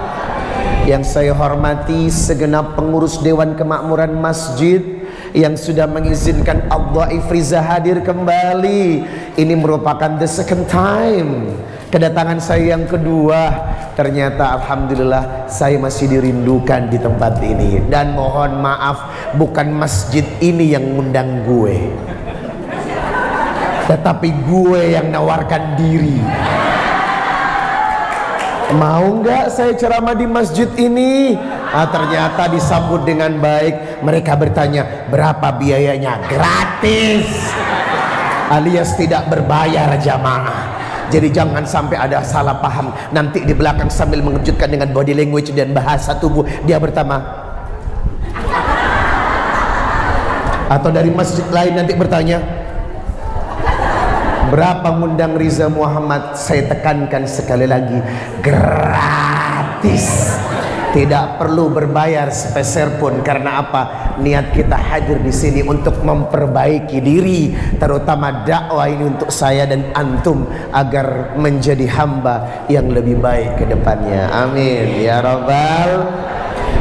Yang saya hormati segenap pengurus Dewan Kemakmuran Masjid yang sudah mengizinkan Al-Dhaif Riza hadir kembali. Ini merupakan the second time kedatangan saya yang kedua. Ternyata alhamdulillah saya masih dirindukan di tempat ini. Dan mohon maaf, bukan masjid ini yang ngundang gue, tetapi gue yang nawarkan diri. Mau nggak saya ceramah di masjid ini? Ternyata disambut dengan baik. Mereka bertanya, berapa biayanya? Gratis, alias tidak berbayar jamaah. Jadi jangan sampai ada salah paham. Nanti di belakang sambil mengejutkan dengan body language dan bahasa tubuh, dia bertanya, atau dari masjid lain nanti bertanya, berapa ngundang Riza Muhammad? Saya tekankan sekali lagi, gratis, tidak perlu berbayar sepeser pun. Karena apa? Niat kita hadir di sini untuk memperbaiki diri, terutama dakwah ini untuk saya dan antum agar menjadi hamba yang lebih baik ke depannya. Amin ya rabbal.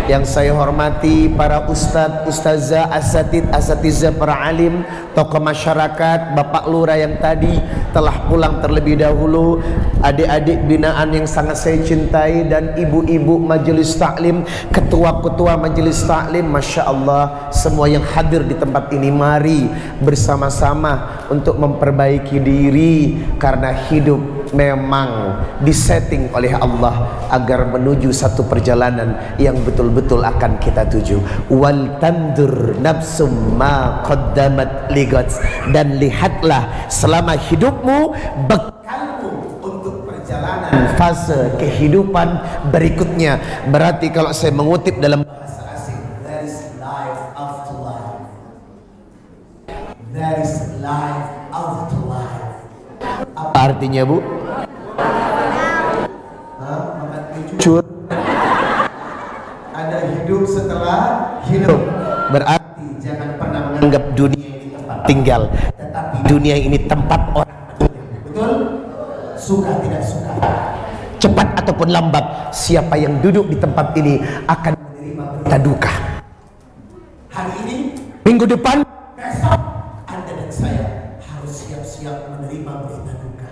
Yang saya hormati para ustadz, ustazah, asatid, asatizah, para alim, tokoh masyarakat, bapak lurah yang tadi telah pulang terlebih dahulu, adik-adik binaan yang sangat saya cintai, dan ibu-ibu majelis taklim, ketua-ketua majelis taklim, masya Allah, semua yang hadir di tempat ini. Mari bersama-sama untuk memperbaiki diri, karena hidup memang disetting oleh Allah agar menuju satu perjalanan yang betul-betul akan kita tuju. Wal tandur nafsum ma qaddamat ligat, dan lihatlah selama hidupmu bekalmu untuk perjalanan fase kehidupan berikutnya. Berarti kalau saya mengutip dalam bahasa asing, there is life after life. There is life after life. Apa artinya, Bu? Cut. Ada hidup setelah hidup. Berarti jangan pernah menganggap dunia ini tempat tinggal, tetapi dunia ini tempat orang meninggal. Betul? Suka tidak suka, cepat ataupun lambat, siapa yang duduk di tempat ini akan menerima berita duka. Hari ini, minggu depan, besok, Anda dan saya harus siap-siap menerima berita duka.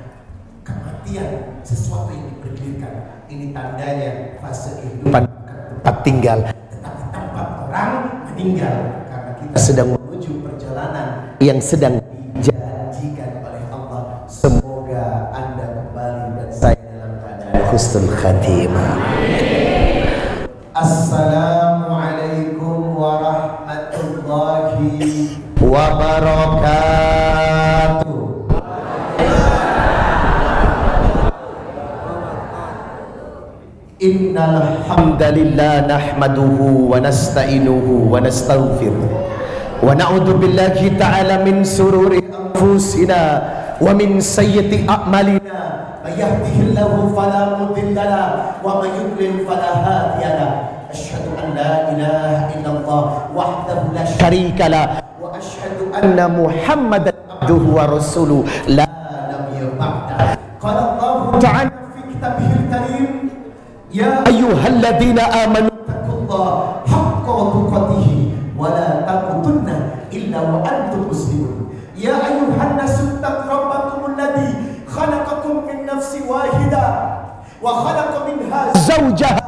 Kematian, sesuatu yang diberdirikan. Ini tandanya fase kehidupan tempat tinggal, tetapi tempat orang meninggal, karena kita sedang menuju perjalanan yang sedang dijanjikan oleh Allah. Semoga Anda kembali dan saya dalam keadaan husnul khatimah. Assalamualaikum warahmatullahi wabarakatuh. Innal hamdalillah nahmaduhu wa nasta'inuhu wa nastaghfiruh wa na'udzu billahi ta'ala min sururi anfusina wa min sayyiati a'malina. May yahdihillahu fala mudilla lahu wa may yudlil fala hadiya lahu. Asyhadu an la ilaha illallah wahdahu la syarika lahu wa asyhadu anna Muhammadan abduhu wa rasuluhu la nabiyya ba'da. Qala Allah ta'ala fi kitabihil karim, ya ayyuhalladzina amanu taqullaha haqqa tuqatih wa la tamutunna illa wa antum muslimun. Ya ayyuhan nasu taqrabbakum alladzi khalaqakum min nafsin wahidah wa khalaqa minha zawjaha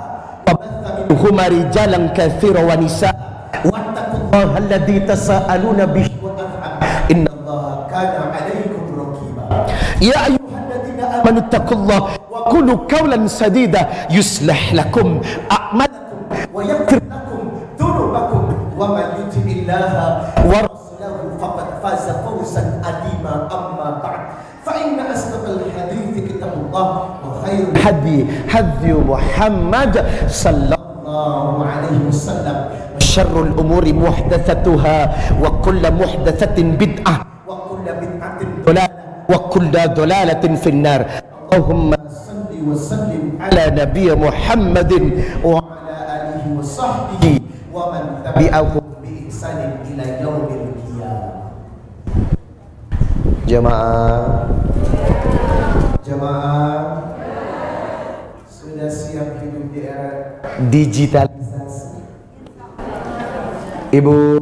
wa batha minhuma rijalan katsiran wa nisaa wattaqullaha alladzi tasaaluna bihi wa arham innallaha kana 'alaykum raqiba. Ya ayyuhalladzina amanu taqullaha qulu qawlan sadida yuslih lakum a'malakum wa yaghfir lakum dhunubakum wa man yuti'illaha wa rasulahu faqad faza fawzan adima. Amma ba'd, fa inna asdaqal hadithi kitabullah wa khairul hadi hadyu Muhammad sallallahu alaihi wasallam. syarrul umuri muhdatsatuha wa kullu muhdatsatin bid'ah wa kullu bid'atin dhalalah wa kullu dhalalatin finnar. Allahumma salli wa sallim ala nabiyyi Muhammadin wa ala alihi wa sahbihi wa man tabi'ahum bi ihsanin ila yaumil qiyamah. Jamaah sudah siap hidup di era digitalisasi? Ibu,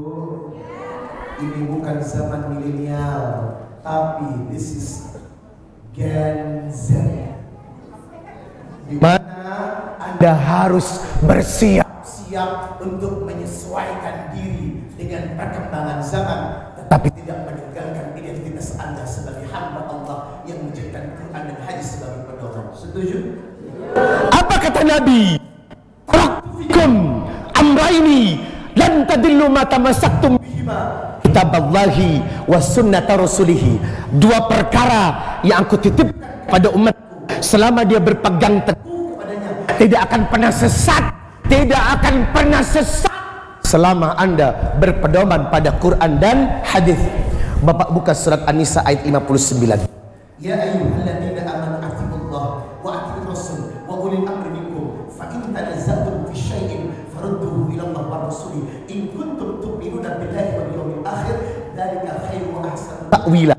ini bukan zaman milenial, tapi this is Gen Z, di mana Anda harus bersiap-siap untuk menyesuaikan diri dengan perkembangan zaman, tetapi tidak meninggalkan identitas Anda sebagai hamba Allah yang menjadikan Quran dan hadis sebagai pedoman. Setuju? Apa kata Nabi? Fikum amraini lan tadillu ma tamassaktum bihima kitaballahi wa sunnata rasulih. Dua perkara yang aku titipkan pada umatku, selama dia berpegang teguh kepadanya, tidak akan pernah sesat, tidak akan pernah sesat selama Anda berpedoman pada Quran dan hadis. Bapak buka surat An-Nisa ayat 59. Ya ayyuhalladzina amanu atiiullah wa atiiur rasul wa ulil amri minkum fa in tanaza'tum fi syai'in farudduhu ila Allah wa rasulih in kuntum tu'minuna billahi wal yawmil akhir dzalika khairun wa ahsanu ta'wila.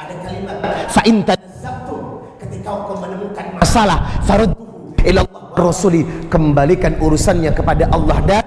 Ada kalimat fa in tanaza'tum, ketika kau menemukan masalah, farudduhu ila Allah wa rasulih, kembalikan urusannya kepada Allah dan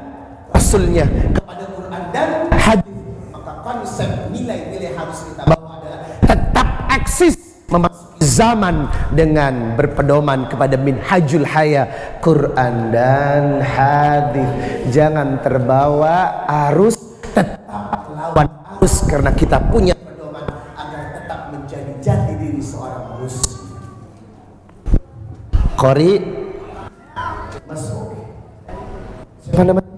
Rasulnya, kepada Quran dan hadis. Maka konsep nilai-nilai harus kita bawa adalah tetap eksis memasuki zaman dengan berpedoman kepada minhajul haya, Quran dan hadis. Jangan terbawa arus, tetap lawan arus, karena kita punya pedoman agar tetap menjadi jati diri seorang muslim. Qori masuk. Siapa namanya?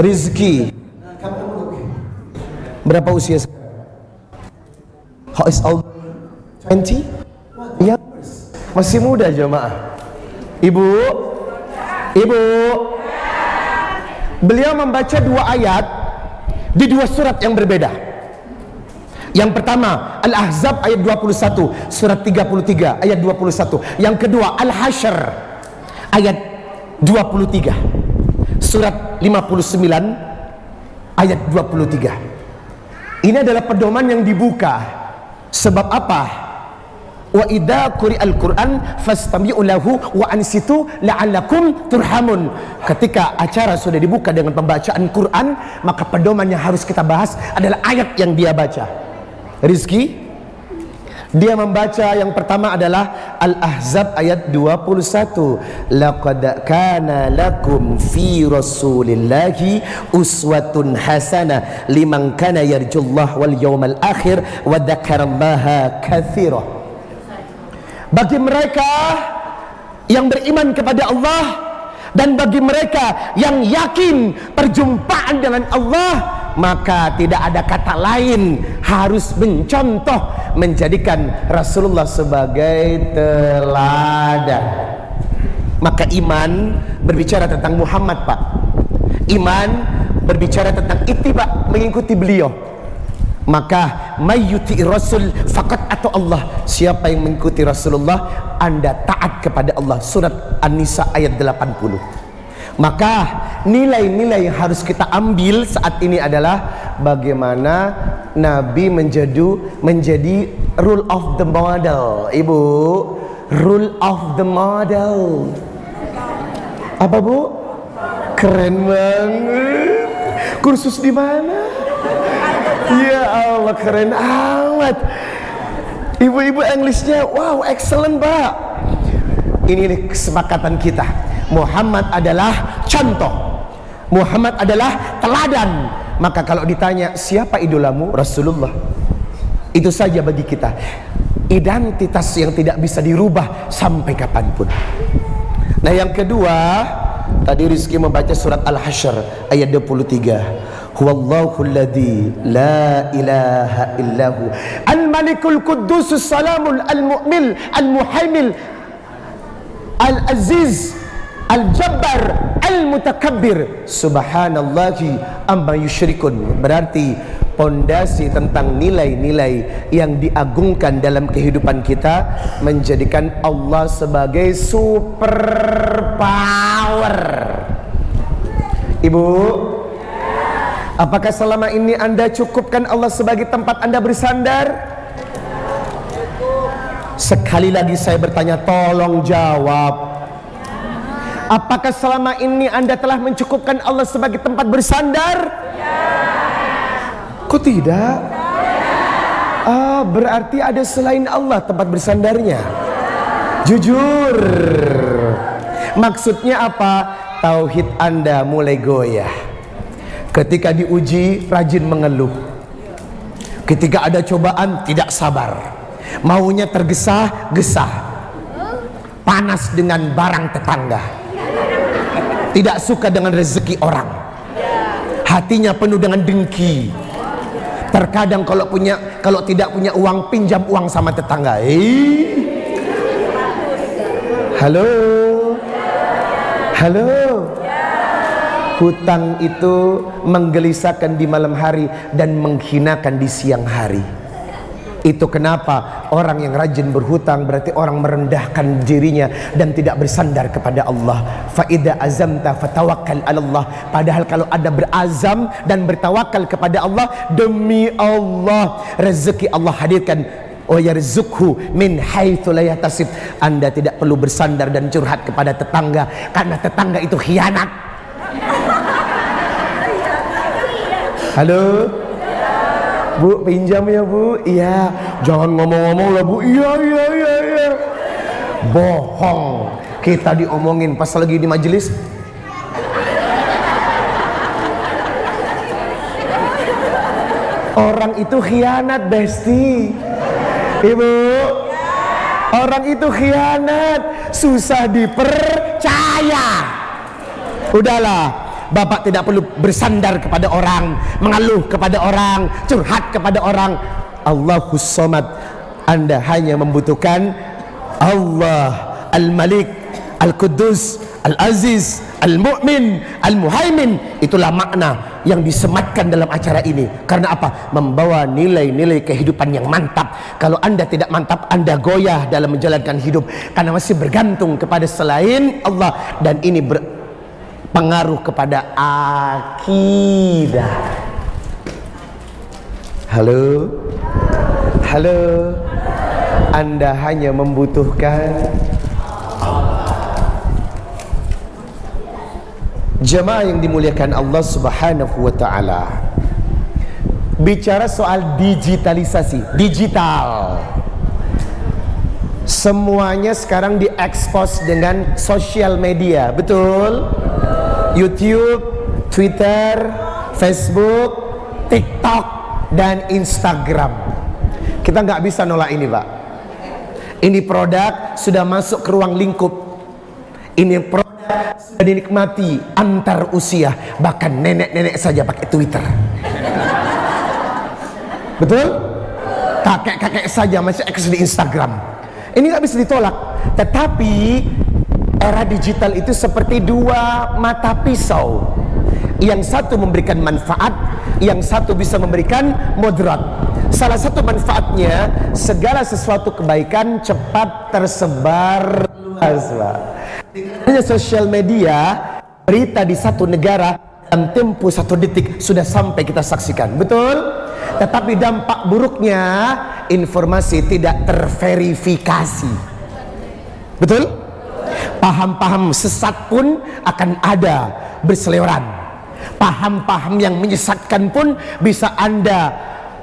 Rizki. Berapa usia sekarang? How is old? 20? Ya, masih muda jemaah. Ibu, beliau membaca dua ayat di dua surat yang berbeda. Yang pertama Al-Ahzab ayat 21, surat 33 ayat 21. Yang kedua Al-Hasyr ayat 23, surat 59 ayat 23. Ini adalah pedoman yang dibuka. Sebab apa? Wa idza quri'al Qur'an fastami'u lahu wa ansitu la'allakum turhamun. Ketika acara sudah dibuka dengan pembacaan Quran, maka pedoman yang harus kita bahas adalah ayat yang dia baca. Rizki, dia membaca yang pertama adalah Al-Ahzab ayat 21. Laqad kana lakum fi rasulillahi uswatun hasanah liman kana yarjullah wal yawmal akhir wa dzakarallaha katsira. Bagi mereka yang beriman kepada Allah dan bagi mereka yang yakin perjumpaan dengan Allah, maka tidak ada kata lain, harus mencontoh, menjadikan Rasulullah sebagai teladan. Maka iman berbicara tentang Muhammad, Pak. Iman berbicara tentang ittiba, mengikuti beliau. Maka mayyuti Rasul faqat atau Allah. Siapa yang mengikuti Rasulullah, Anda taat kepada Allah. Surat An-Nisa ayat 80. Maka nilai-nilai yang harus kita ambil saat ini adalah bagaimana Nabi menjadi rule of the model. Ibu, rule of the model. Apa Bu? Keren banget. Kursus di mana? Ya Allah, keren amat. Ibu-ibu Englishnya, wow, excellent, Pak. Ini nih kesepakatan kita. Muhammad adalah contoh, Muhammad adalah teladan. Maka kalau ditanya siapa idolamu, Rasulullah. Itu saja bagi kita. Identitas yang tidak bisa dirubah sampai kapanpun. Nah yang kedua, tadi Rizki membaca surat Al-Hasyr ayat 23. Huwallahu alladzi la ilaha illahu al-malikul quddusus salamul al-mu'mil al-muhaimil al-aziz al-jabbar al-mutakabbir subhanallahi amma yusyrikun. Berarti pondasi tentang nilai-nilai yang diagungkan dalam kehidupan kita menjadikan Allah sebagai super power. Ibu, apakah selama ini Anda cukupkan Allah sebagai tempat Anda bersandar? Sekali lagi saya bertanya, tolong jawab. Apakah selama ini Anda telah mencukupkan Allah sebagai tempat bersandar? Kok tidak? Berarti ada selain Allah tempat bersandarnya. Jujur. Maksudnya apa? Tauhid Anda mulai goyah. Ketika diuji, rajin mengeluh. Ketika ada cobaan, tidak sabar. Maunya tergesa-gesa, panas dengan barang tetangga, tidak suka dengan rezeki orang, hatinya penuh dengan dengki. Terkadang kalau tidak punya uang, pinjam uang sama tetangga. Halo, halo. Hutang itu menggelisahkan di malam hari dan menghinakan di siang hari. Itu kenapa orang yang rajin berhutang berarti orang merendahkan dirinya dan tidak bersandar kepada Allah. Fa idza azamta fatawakkal 'ala Allah. Padahal kalau Anda berazam dan bertawakal kepada Allah, demi Allah rezeki Allah hadirkan. Wa yarzuqhu min haitsu la yahtasib. Anda tidak perlu bersandar dan curhat kepada tetangga karena tetangga itu khianat. Halo Bu, pinjam ya Bu? Iya. Jangan ngomong-ngomong lah Bu. Iya. Bohong. Kita diomongin pas lagi di majelis. Orang itu khianat, Besti. Ibu, orang itu khianat, susah dipercaya. Udahlah, Bapak tidak perlu bersandar kepada orang, mengeluh kepada orang, curhat kepada orang. Allahus Samad. Anda hanya membutuhkan Allah Al-Malik, Al-Quddus, Al-Aziz, Al-Mu'min, Al-Muhaimin. Itulah makna yang disematkan dalam acara ini. Karena apa? Membawa nilai-nilai kehidupan yang mantap. Kalau Anda tidak mantap, Anda goyah dalam menjalankan hidup karena masih bergantung kepada selain Allah. Dan ini pengaruh kepada akidah. Halo, halo. Anda hanya membutuhkan jemaah yang dimuliakan Allah Subhanahu wa ta'ala. Bicara soal digitalisasi, digital, semuanya sekarang diekspos dengan sosial media, betul? YouTube, Twitter, Facebook, TikTok, dan Instagram. Kita nggak bisa nolak ini, Pak. Ini produk sudah masuk ke ruang lingkup. Ini produk sudah dinikmati antar usia, bahkan nenek-nenek saja pakai Twitter. Betul? Kakek-kakek saja masih eksis di Instagram. Ini nggak bisa ditolak. Tetapi era digital itu seperti dua mata pisau. Yang satu memberikan manfaat, yang satu bisa memberikan mudarat. Salah satu manfaatnya, segala sesuatu kebaikan cepat tersebar luas, Pak. Dengan sosial media, berita di satu negara dalam tempo 1 detik sudah sampai kita saksikan, betul? Tetapi dampak buruknya, informasi tidak terverifikasi, betul? Paham-paham sesat pun akan ada berseliweran. Paham-paham yang menyesatkan pun bisa Anda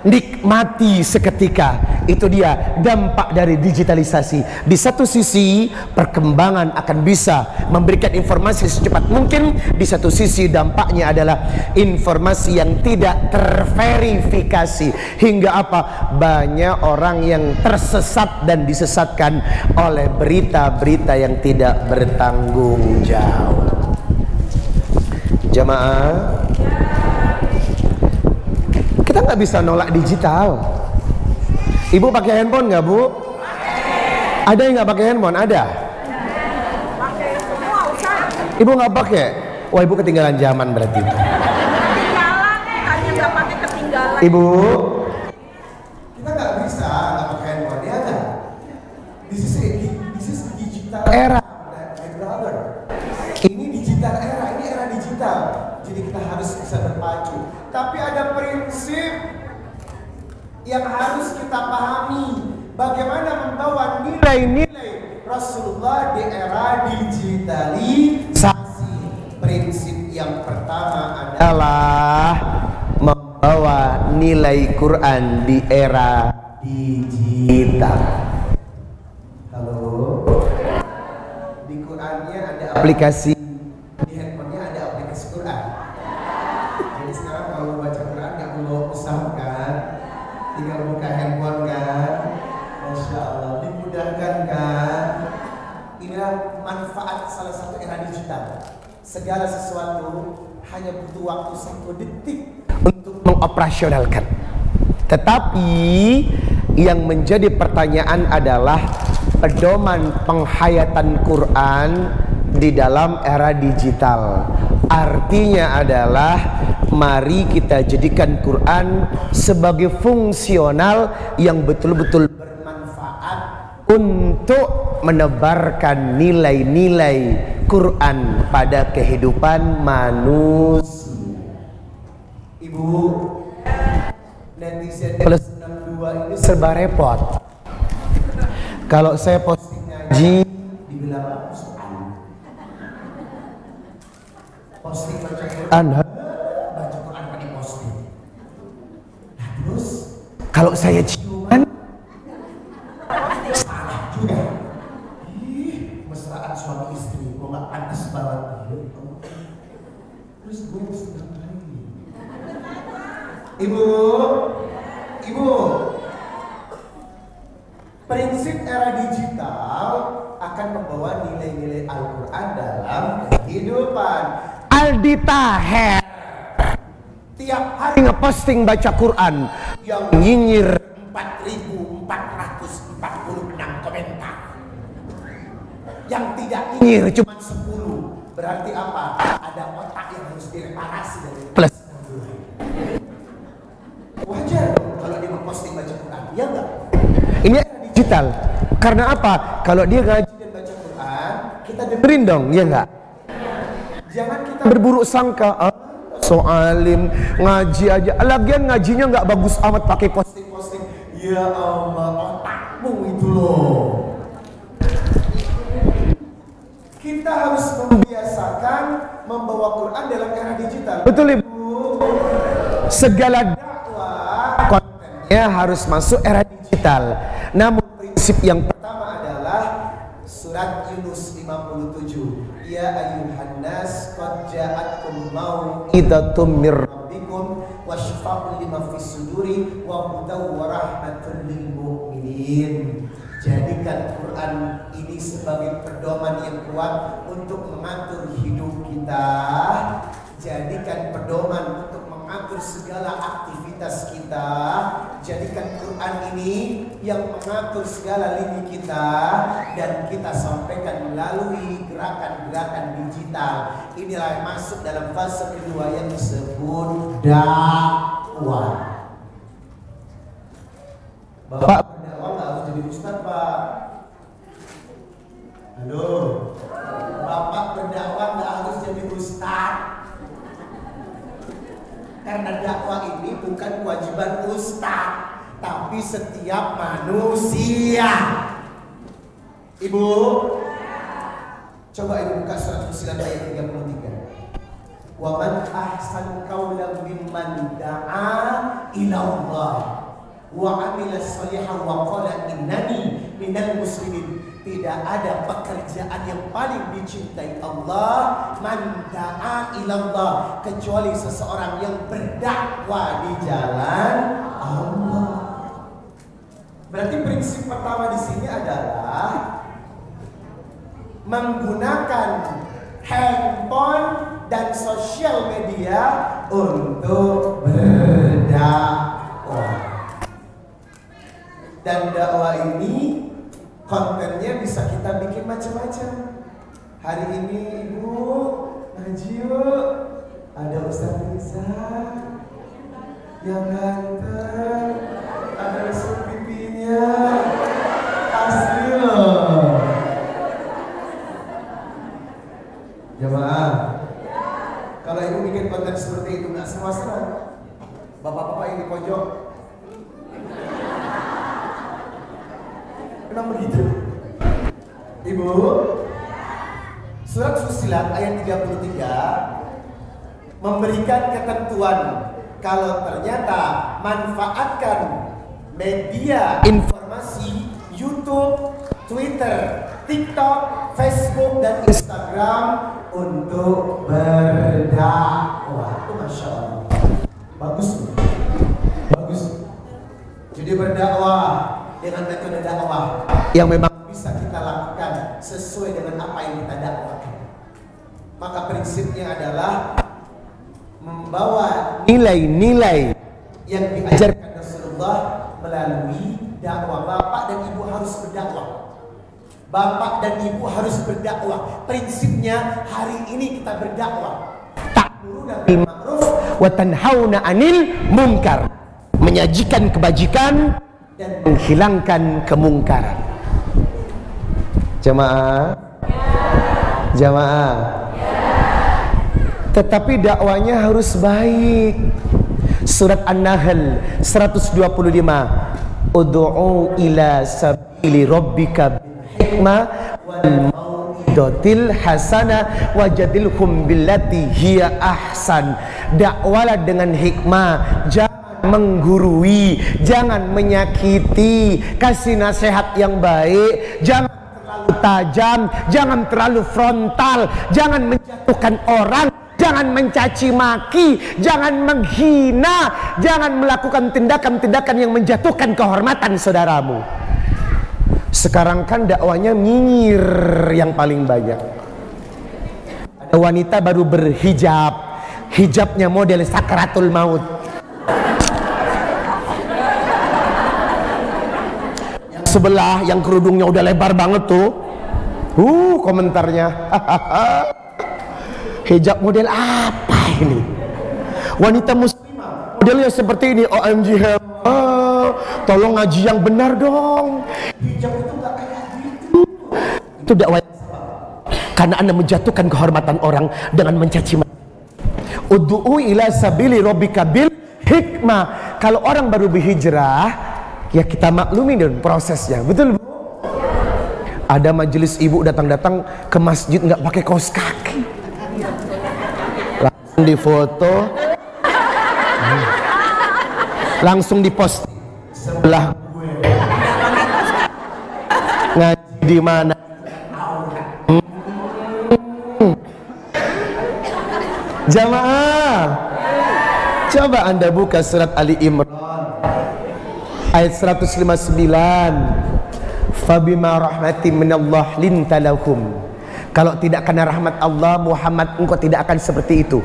nikmati seketika. Itu dia dampak dari digitalisasi. Di satu sisi perkembangan akan bisa memberikan informasi secepat mungkin, di satu sisi dampaknya adalah informasi yang tidak terverifikasi. Hingga apa? Banyak orang yang tersesat dan disesatkan oleh berita-berita yang tidak bertanggung jawab. Jamaah, kita nggak bisa nolak digital. Ibu pakai handphone nggak, Bu? Ada yang nggak pakai handphone? Ada. Ibu nggak pakai? Wah, ibu ketinggalan zaman berarti itu. Ketinggalan, tanya nggak pakai ketinggalan. Ibu, kita nggak bisa nggak pakai handphone, ya kan? This is digital era, my brother. Ini digital era, ini era digital. Jadi kita harus bisa berpacu. Tapi ada prinsip yang harus kita pahami. Bagaimana membawa nilai-nilai Rasulullah di era digitalisasi. Prinsip yang pertama adalah membawa nilai Quran di era digital. Halo. Di Qurannya ada aplikasi, di handphonenya ada aplikasi Quran. Jadi sekarang kalau baca Quran nggak perlu usah kan, tinggal buka handphone kan. Masya Allah, dimudahkan kan. Inilah manfaat salah satu era digital. Segala sesuatu hanya butuh waktu 1 detik untuk mengoperasionalkan. Tetapi yang menjadi pertanyaan adalah pedoman penghayatan Quran di dalam era digital. Artinya adalah mari kita jadikan Quran sebagai fungsional yang betul-betul bermanfaat untuk menebarkan nilai-nilai Quran pada kehidupan manusia. Ibu, netizen plus 62 ini serba repot. Kalau saya posting ngaji dibilang soal, posting baca Quran, baca Quran kan posting. Nah terus kalau saya ciuman salah juga. Ih, mesraan suami istri kok nggak pantas banget. Terus gue harus ngapain? Ibu, prinsip era digital akan membawa nilai-nilai Al-Quran dalam kehidupan. Aldi Taher tiap hari ngeposting baca Quran yang nyinyir 4.446 komentar. Yang tidak nyinyir cuma 10. Berarti apa? Ada otak yang harus direparasi dari plus. Wajar kalau dia memposting baca Quran, ya enggak? Ini digital. Karena apa? Kalau dia ngaji dan baca Quran, kita dengerin dong, ya enggak? Jangan kita berburuk sangka, soalin ngaji aja. Lagian ngajinya enggak bagus amat pakai posting-posting. Ya Allah, otakmu itu loh. Kita harus membiasakan membawa Quran dalam era digital. Betul Ibu? Segala dakwah kontennya harus masuk era digital. Namun prinsip yang pertama adalah surat Yunus 57. Ya ayyuhan nas qad ja'atkum mau'izatum mir rabbikum wa syifaa'un lima fis suduri wa hudaw wa rahmatun lil mu'minin. Jadikan Quran ini sebagai pedoman yang kuat untuk mengatur hidup kita. Jadikan pedoman untuk mengatur segala aktivitas kita. Jadikan Quran ini yang mengatur segala lini kita. Dan kita sampaikan melalui gerakan-gerakan digital. Inilah yang masuk dalam fase kedua yang disebut dakwah. Bapak berdakwah nggak harus jadi ustaz, Pak. Halo, Bapak berdakwah nggak harus jadi ustaz. Karena dakwah ini bukan kewajiban ustaz, tapi setiap manusia. Ibu, coba ibu buka surat Fussilat ayat 33. Wa man ahsanu qawlan mimman da'a ila Allah wa amila shalihan wa qala innani minal muslimin. Tidak ada pekerjaan yang paling dicintai Allah man da'a ilallah kecuali seseorang yang berdakwah di jalan Allah. Berarti prinsip pertama di sini adalah menggunakan handphone dan sosial media untuk berdakwah. Dan dakwah ini kontennya bisa kita bikin macam-macam. Hari ini Ibu ngaji yuk. Ada Ustaz Riza yang ganteng, ada lesung pipinya, asli loh. Jamaah, kalau ibu bikin konten seperti itu nggak serba-serba. Bapak-bapak yang di pojok, kenapa begitu? Ibu, surat Fussilat ayat 33 memberikan ketentuan kalau ternyata manfaatkan media informasi YouTube, Twitter, TikTok, Facebook, dan Instagram untuk berdakwah. Masya Allah, bagus, bagus. Jadi berdakwah dengan metode dakwah yang memang bisa kita lakukan sesuai dengan apa yang kita dakwakan. Maka prinsipnya adalah membawa nilai-nilai yang diajarkan Rasulullah melalui dakwah. Bapak dan ibu harus berdakwah. Bapak dan ibu harus berdakwah. Prinsipnya hari ini kita berdakwah. Ta'muruna bil ma'ruf wa tanhauna 'anil munkar. Menyajikan kebajikan dan menghilangkan kemungkaran. Jamaah, jamaah. Tetapi dakwanya harus baik. Surat An-Nahl 125. Ud'u ila sabili rabbika bil hikmah wal mau'izatil hasanah wajadilhum billati hiya ahsan. Dakwalah dengan hikmah, jangan menggurui, jangan menyakiti, kasih nasihat yang baik, jangan terlalu tajam, jangan terlalu frontal, jangan menjatuhkan orang, jangan mencaci maki, jangan menghina, jangan melakukan tindakan-tindakan yang menjatuhkan kehormatan saudaramu. Sekarang kan dakwanya nyinyir yang paling banyak. Ada wanita baru berhijab, hijabnya model sakratul maut. Yang sebelah yang kerudungnya udah lebar banget tuh. Komentarnya. Hijab model apa ini? Wanita muslimah modelnya seperti ini. OMG, tolong ngaji yang benar dong. Hijab itu gak kayak gitu. Itu dakwah. Karena Anda menjatuhkan kehormatan orang dengan mencaci maki. Ud'u ila sabili rabbika bil hikmah. Kalau orang baru berhijrah, ya kita maklumi dengan prosesnya. Betul, Bu? Ada majelis ibu datang-datang ke masjid nggak pakai kaos kaki, langsung difoto, langsung dipost sebelah gue. Ngaji di mana? Jamaah, coba Anda buka surat Ali Imran ayat 159. Fabima rahmatin minallah lintalahum. Kalau tidak karena rahmat Allah, Muhammad, engkau tidak akan seperti itu.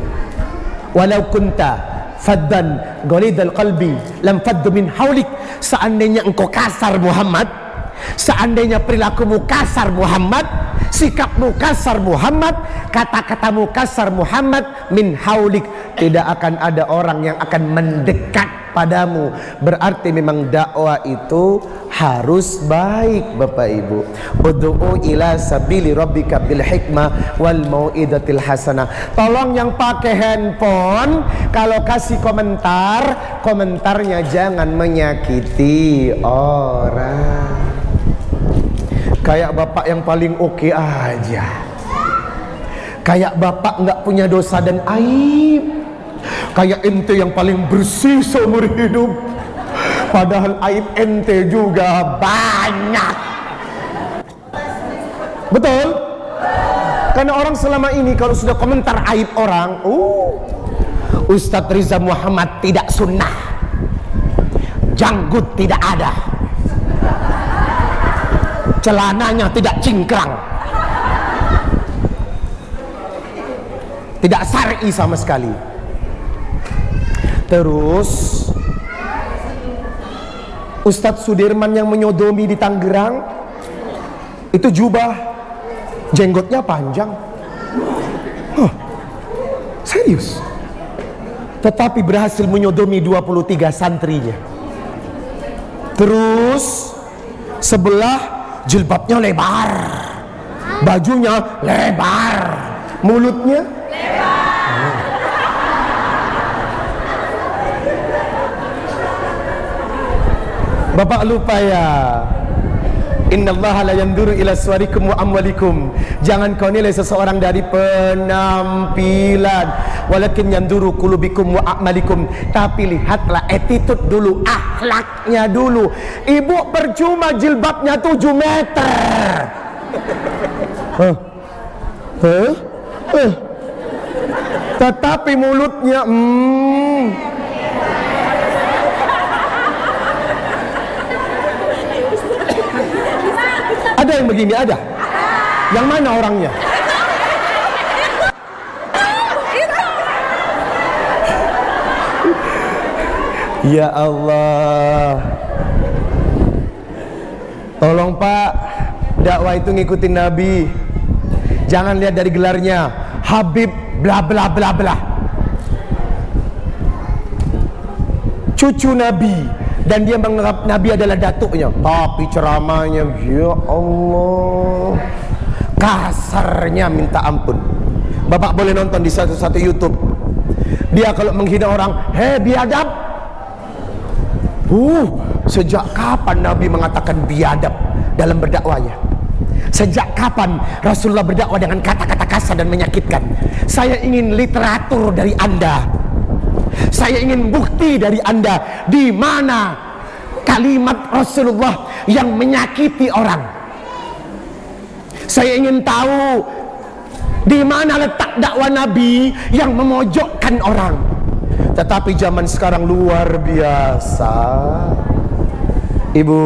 Walau kunta faddan ghalidal qalbi lam faddu min haulik. Seandainya engkau kasar Muhammad, seandainya perilakumu kasar Muhammad, sikapmu kasar Muhammad, kata-katamu kasar Muhammad, min haulik, tidak akan ada orang yang akan mendekat padamu. Berarti memang dakwah itu harus baik, Bapak Ibu. Ud'u ila sabili rabbika bil hikmah wal mau'izatil hasanah. Tolong yang pakai handphone, kalau kasih komentar, komentarnya jangan menyakiti orang. Kayak bapak yang paling oke aja, kayak bapak nggak punya dosa dan aib, kayak ente yang paling bersih seumur hidup, padahal aib ente juga banyak. Betul? Karena orang selama ini kalau sudah komentar aib orang, Ustadz Riza Muhammad tidak sunnah, janggut tidak ada, celananya tidak cingkrang, tidak syar'i sama sekali. Terus Ustadz Sudirman yang menyodomi di Tangerang itu jubah, jenggotnya panjang. Serius. Tetapi berhasil menyodomi 23 santrinya. Terus sebelah jilbabnya lebar, bajunya lebar, mulutnya lebar. Bapak lupa ya, innallaha la yanzuru ila suwarikum wa amwalikum. Jangan kau nilai seseorang dari penampilan, walakin yanzuru qulubikum wa a'malikum. Tapi lihatlah attitude dulu, akhlaknya dulu. Ibu percuma jilbabnya 7 meter. Tetapi mulutnya Ada yang begini, ada? Yang mana orangnya? Ya Allah. Tolong Pak, dakwah itu ngikutin Nabi. Jangan lihat dari gelarnya, Habib bla bla bla bla. Cucu Nabi, dan dia menganggap Nabi adalah datuknya, tapi ceramahnya ya Allah kasarnya minta ampun. Bapak boleh nonton di satu YouTube. Dia kalau menghina orang, hei biadab. Sejak kapan Nabi mengatakan biadab dalam berdakwahnya? Sejak kapan Rasulullah berdakwah dengan kata-kata kasar dan menyakitkan? Saya ingin literatur dari Anda. Saya ingin bukti dari Anda di mana kalimat Rasulullah yang menyakiti orang. Saya ingin tahu di mana letak dakwah Nabi yang memojokkan orang. Tetapi zaman sekarang luar biasa. Ibu,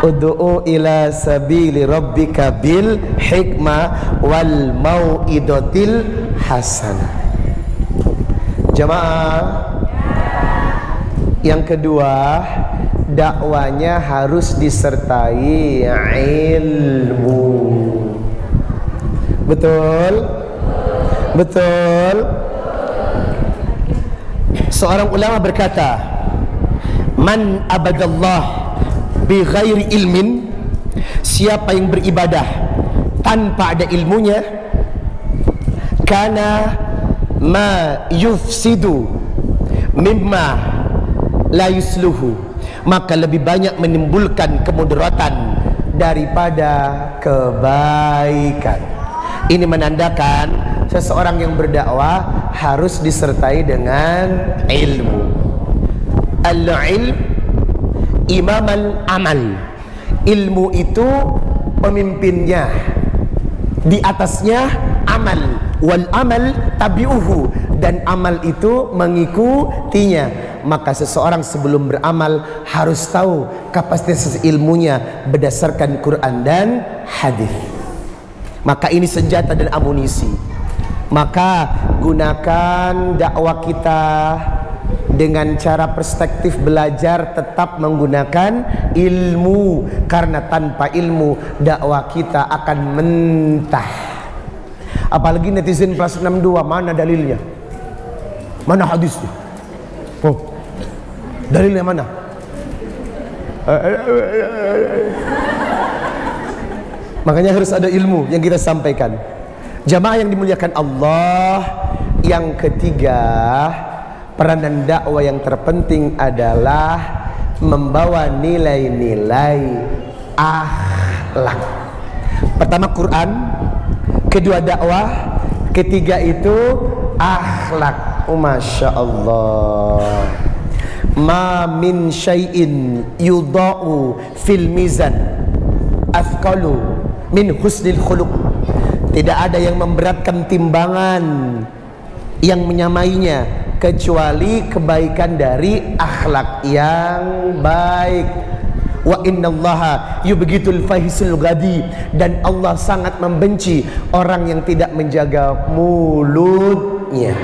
ud'u ila sabili rabbika bil hikmah wal mau'idatil hasanah. Jamaah, yang kedua, dakwanya harus disertai ilmu. Betul? Betul? Seorang ulama berkata, man abadallah bi ghairi ilmin, siapa yang beribadah tanpa ada ilmunya, kana ma yufsidu mimma la yusluhu, maka lebih banyak menimbulkan kemudaratan daripada kebaikan. Ini menandakan seseorang yang berdakwah harus disertai dengan ilmu. Al-ilm imam al-amal. Ilmu itu pemimpinnya, di atasnya amal. Wal amal tabi'uhu, dan amal itu mengikutinya. Maka seseorang sebelum beramal harus tahu kapasitas ilmunya berdasarkan Quran dan hadis. Maka ini senjata dan amunisi. Maka gunakan dakwah kita dengan cara perspektif belajar, tetap menggunakan ilmu, karena tanpa ilmu dakwah kita akan mentah. Apalagi netizen plus 62, mana dalilnya? Mana hadisnya? Dalilnya mana? Makanya harus ada ilmu yang kita sampaikan. Jamaah yang dimuliakan Allah, yang ketiga, peranan dakwah yang terpenting adalah membawa nilai-nilai akhlak. Pertama Quran, kedua dakwah, ketiga itu akhlak. Masya Allah. Ma min syai'in yudha'u fil mizan athqalu min husnil khuluq. Tidak ada yang memberatkan timbangan yang menyamainya kecuali kebaikan dari akhlak yang baik. Wa innallaha yubghitul fahisul ghadi, dan Allah sangat membenci orang yang tidak menjaga mulutnya.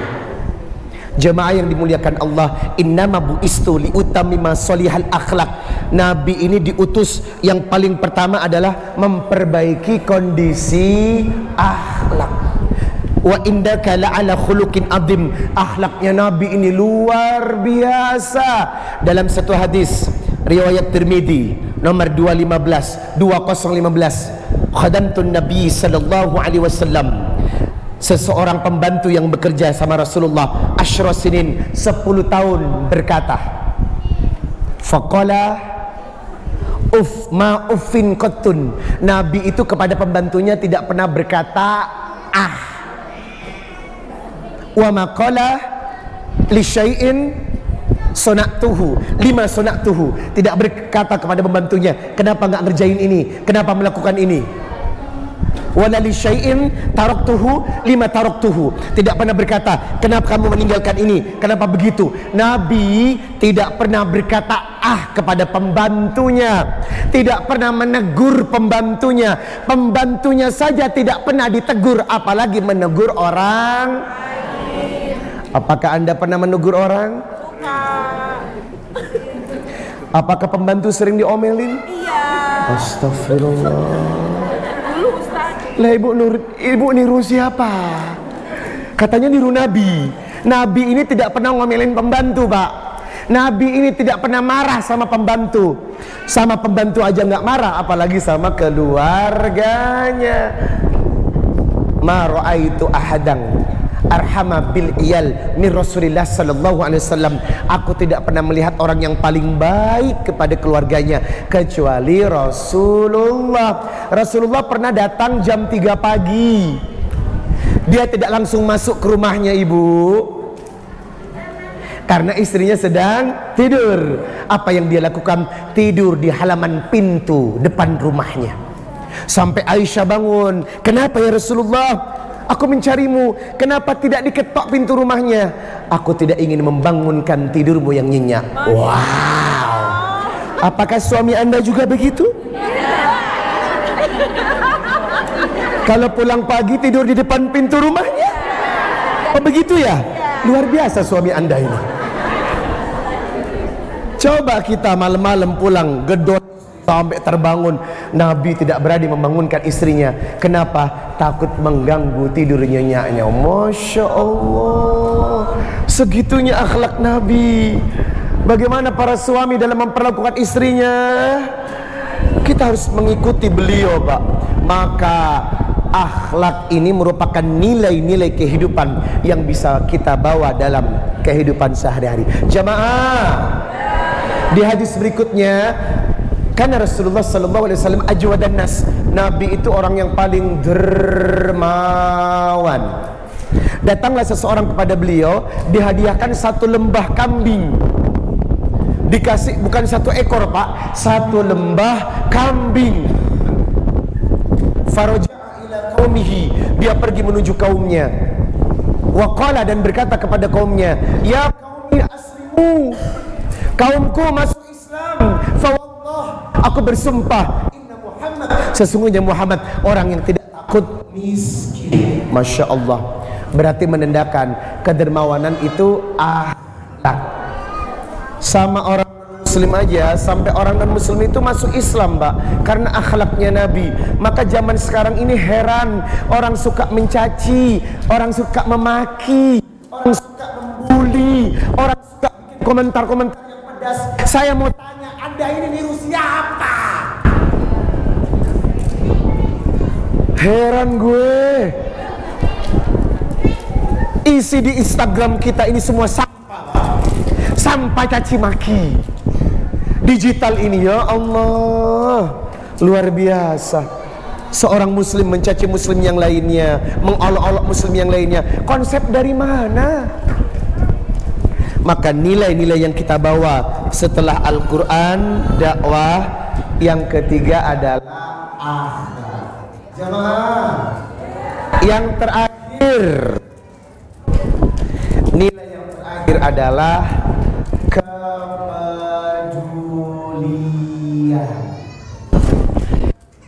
Jemaah yang dimuliakan Allah, innama bu'istu liutammima sholihal akhlak. Nabi ini diutus yang paling pertama adalah memperbaiki kondisi akhlak. wa indaka la'ala khuluqin adzim. Akhlaknya Nabi ini luar biasa. Dalam satu hadis riwayat Tirmidzi nomor 2015, khadamtun Nabi sallallahu alaihi wasallam, seseorang pembantu yang bekerja sama Rasulullah, asyra sinin, 10 tahun, berkata, faqala uf ma uffin qattun. Nabi itu kepada pembantunya tidak pernah berkata ah. Wa ma qala li syai'in sonaktuhu lima sonaktuhu. Tidak berkata kepada pembantunya, kenapa enggak ngerjain ini, kenapa melakukan ini. Wala li syai'in taraktuhu lima taraktuhu. Tidak pernah berkata, kenapa kamu meninggalkan ini, kenapa begitu. Nabi tidak pernah berkata ah kepada pembantunya, tidak pernah menegur pembantunya. Pembantunya saja tidak pernah ditegur, apalagi menegur orang. Apakah Anda pernah menegur orang? Apakah pembantu sering diomelin? Iya. Astagfirullah. Dulu Ustaz. Lah ibu niru siapa? Katanya niru Nabi. Nabi ini tidak pernah ngomelin pembantu, Pak. Nabi ini tidak pernah marah sama pembantu. Sama pembantu aja nggak marah, apalagi sama keluarganya. Ma ra'aitu ahadan arhama bil iyal min Rasulillah sallallahu alaihi wasallam. Aku tidak pernah melihat orang yang paling baik kepada keluarganya kecuali Rasulullah. Rasulullah pernah datang jam 3 pagi. Dia tidak langsung masuk ke rumahnya, Ibu, karena istrinya sedang tidur. Apa yang dia lakukan? Tidur di halaman pintu depan rumahnya. Sampai Aisyah bangun. Kenapa ya Rasulullah? Aku mencarimu. Kenapa tidak diketok pintu rumahnya? Aku tidak ingin membangunkan tidurmu yang nyenyak. Wow. Apakah suami Anda juga begitu? Kalau pulang pagi tidur di depan pintu rumahnya? Oh begitu ya? Luar biasa suami Anda ini. Coba kita malam-malam pulang gedor sampai terbangun. Nabi tidak berani membangunkan istrinya. Kenapa? Takut mengganggu tidur nyanyaknya. Masya Allah, segitunya akhlak Nabi. Bagaimana para suami dalam memperlakukan istrinya? Kita harus mengikuti beliau, Pak. Maka akhlak ini merupakan nilai-nilai kehidupan yang bisa kita bawa dalam kehidupan sehari-hari. Jamaah, di hadis berikutnya, karena Rasulullah sallallahu alaihi wasallam ajwadan nas. Nabi itu orang yang paling dermawan. Datanglah seseorang kepada beliau, dihadiahkan 1 lembah kambing. Dikasih bukan 1 ekor, Pak, 1 lembah kambing. Faraja'a ila qaumihi, dia pergi menuju kaumnya. Wa qala, dan berkata kepada kaumnya, ya qaumi aslimu, kaumku masuk Islam. Aku bersumpah, inna Muhammad, sesungguhnya Muhammad orang yang tidak takut miskin. Masya Allah, berarti menandakan kedermawanan itu akhlak. Sama orang muslim aja, sampai orang non muslim itu masuk Islam, Mbak, karena akhlaknya Nabi. Maka zaman sekarang ini heran, orang suka mencaci, orang suka memaki, orang suka membuli, orang suka bikin komentar-komentar yang pedas. Saya mau tanya, Anda ini niru siapa? Heran gue. Isi di Instagram kita ini semua sampah, sampah caci maki. Digital ini, ya Allah, luar biasa. Seorang muslim mencaci muslim yang lainnya, mengolok-olok muslim yang lainnya. Konsep dari mana? Maka nilai-nilai yang kita bawa setelah Al-Quran, dakwah, yang ketiga adalah akhlak. Jamaah, yang terakhir, nilai yang terakhir adalah kepedulian.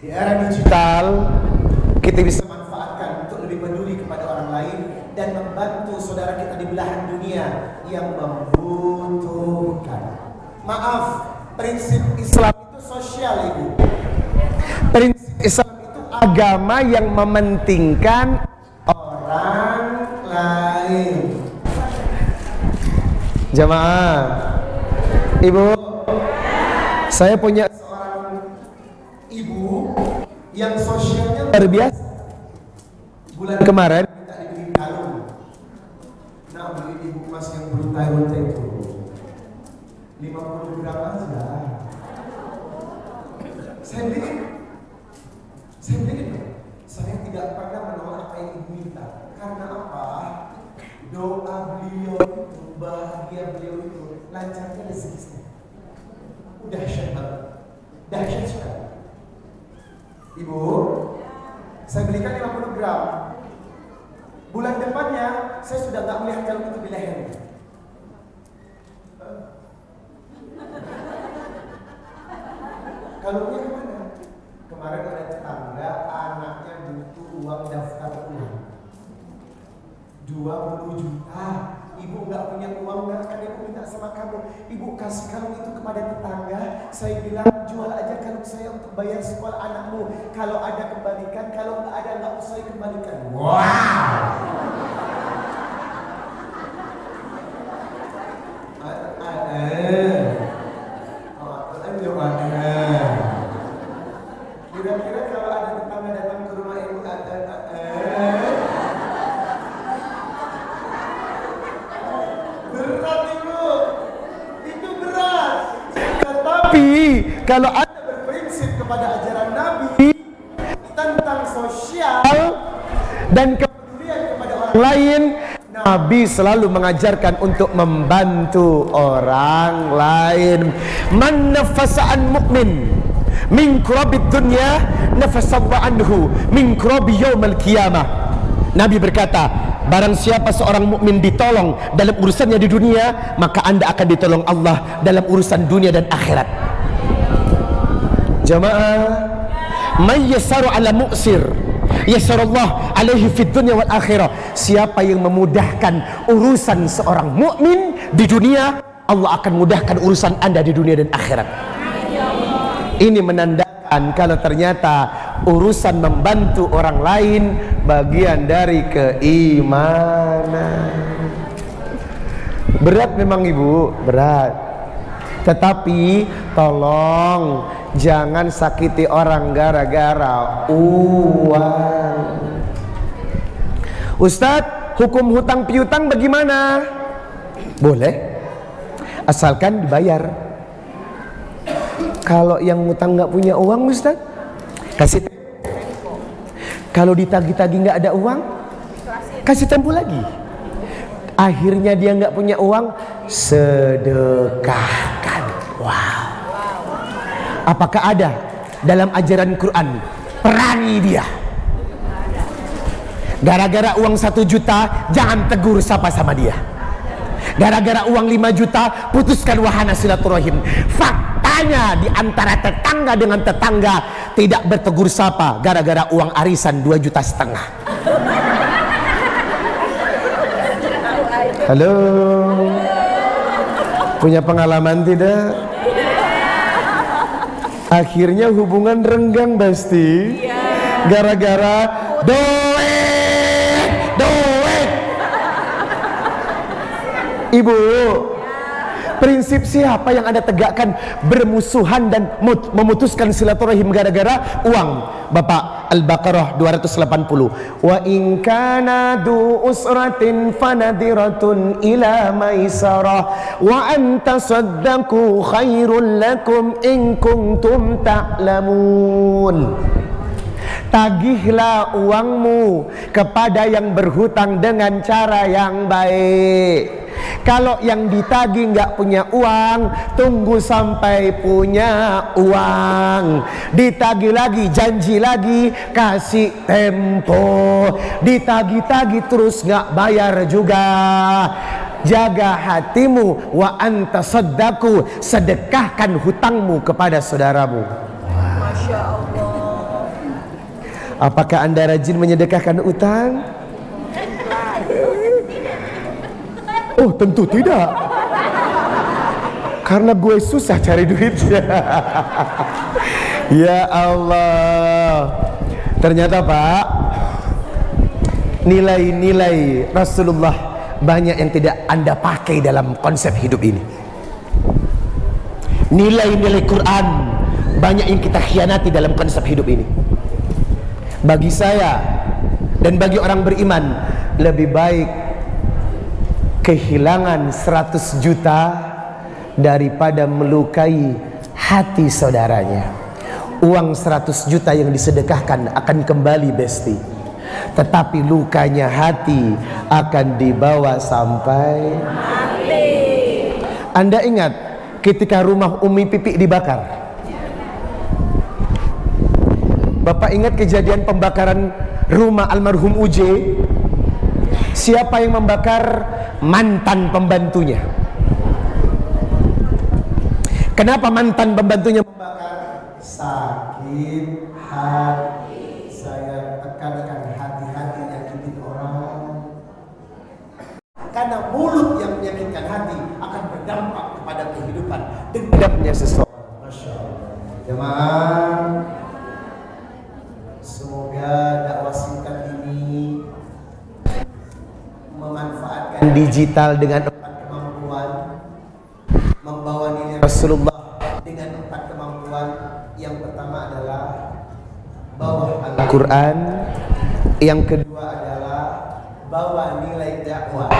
Di era digital, kita bisa manfaatkan untuk lebih peduli kepada orang lain dan membantu saudara kita di belahan dunia yang membutuhkan. Maaf, prinsip Islam itu sosial, Ibu. Prinsip Islam itu agama yang mementingkan orang lain. Jamaah, Ibu, saya punya seorang ibu yang sosialnya luar biasa. Bulan kemarin minta dibeli kalung. Nah, beli ibu emas yang belum tahu itu 50 gram aja. Saya beli. Saya tidak pernah menolak apa yang ibu minta. Karena apa? Doa beliau itu, bahagia beliau itu, lancarnya rezeki. Udah dahsyat sekali. Ibu, saya belikan 50 gram. Bulan depannya saya sudah tak melihat kalung itu di lehernya. Kalungnya kemana? Kemarin ada tetangga, anaknya butuh uang daftar ulang 20 juta. Ibu nggak punya uang, nggak akan ibu minta sama kamu. Ibu kasih kalung itu kepada tetangga. Saya bilang jual aja kalung saya untuk bayar sekolah anakmu. Kalau ada kembalikan, kalau nggak ada nggak usah dikembalikan. Kira-kira kalau ada tetangga datang ke rumah ibu, berat ibu, itu berat. Tetapi kalau Anda berprinsip kepada ajaran Nabi tentang sosial dan kepedulian kepada orang lain, Nabi selalu mengajarkan untuk membantu orang lain. Man nafasa'an mu'min min kurabid dunya nafasallahu anhu min kurabi yaumal qiyamah. Nabi berkata, barang siapa seorang mukmin ditolong dalam urusannya di dunia, maka Anda akan ditolong Allah dalam urusan dunia dan akhirat. Jamaah, may yasaru ala mu'sir yasarullah alaihi fid dunya wal akhirah. Siapa yang memudahkan urusan seorang mukmin di dunia, Allah akan mudahkan urusan Anda di dunia dan akhirat. Ini menandakan kalau ternyata urusan membantu orang lain bagian dari keimanan. Berat memang ibu, berat. Tetapi tolong jangan sakiti orang gara-gara uang. Ustadz, hukum hutang piutang bagaimana? Boleh, asalkan dibayar. Kalau yang ngutang nggak punya uang, Ustaz, kasih. Kalau ditagi-tagi nggak ada uang, kasih tempo lagi. Akhirnya dia nggak punya uang, sedekahkan. Wow. Apakah ada dalam ajaran Quran perangi dia? Gara-gara uang 1 juta, jangan tegur sapa sama dia. Gara-gara uang 5 juta, putuskan wahana silaturahim. Faktanya di antara tetangga dengan tetangga tidak bertegur sapa gara-gara uang arisan 2,5 juta. Halo, punya pengalaman tidak? Akhirnya hubungan renggang pasti gara-gara doet. Ibu, prinsip siapa yang Anda tegakkan bermusuhan dan memutuskan silaturahim gara-gara uang? Bapak, Al-Baqarah 280. Wa in kana du usratin fanadiratun ila maisarah wa an tasaddaqu khairul lakum in kuntum ta'lamun. Tagihlah uangmu kepada yang berhutang dengan cara yang baik. Kalau yang ditagih nggak punya uang, tunggu sampai punya uang. Ditagih lagi, janji lagi, kasih tempo. Ditagih-tagih terus nggak bayar juga. Jaga hatimu, wa anta saddaku, sedekahkan hutangmu kepada saudaramu. Masya Allah. Apakah Anda rajin menyedekahkan utang? Oh, tentu tidak. Karena gue susah cari duitnya. Ya Allah. Ternyata Pak, nilai-nilai Rasulullah banyak yang tidak Anda pakai dalam konsep hidup ini. Nilai-nilai Quran banyak yang kita khianati dalam konsep hidup ini. Bagi saya dan bagi orang beriman, lebih baik kehilangan 100 juta daripada melukai hati saudaranya. Uang 100 juta yang disedekahkan akan kembali besti, tetapi lukanya hati akan dibawa sampai mati. Anda ingat ketika rumah Umi Pipik dibakar? Bapak ingat kejadian pembakaran rumah almarhum Uje? Siapa yang membakar? Mantan pembantunya. Kenapa mantan pembantunya membakar? Sakit hati. Saya tekankan hati-hati nyakitin orang. Karena mulut yang menyakitkan hati akan berdampak kepada kehidupan dendamnya seseorang. Masya Allah. Jemaah, semoga dakwah singkat ini memanfaatkan digital dengan 4 kemampuan, membawa nilai Rasulullah dengan 4 kemampuan. Yang pertama adalah bawa Al-Quran, yang kedua adalah bawa nilai dakwah,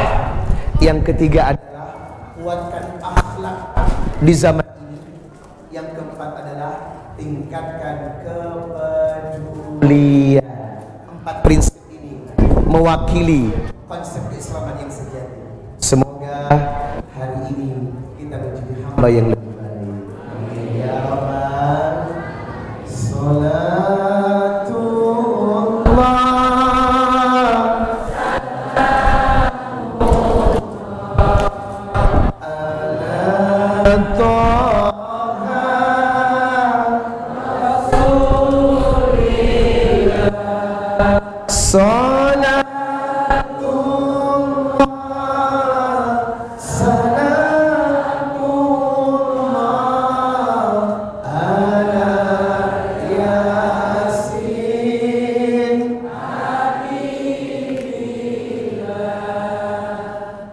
yang ketiga adalah kuatkan akhlak di zaman ini, yang keempat adalah tingkatkan kepedulian. 4 prinsip ini mewakili konsep keislaman yang sejati. Semoga hari ini kita menjadi hamba yang lebih baik. Amin ya rabbal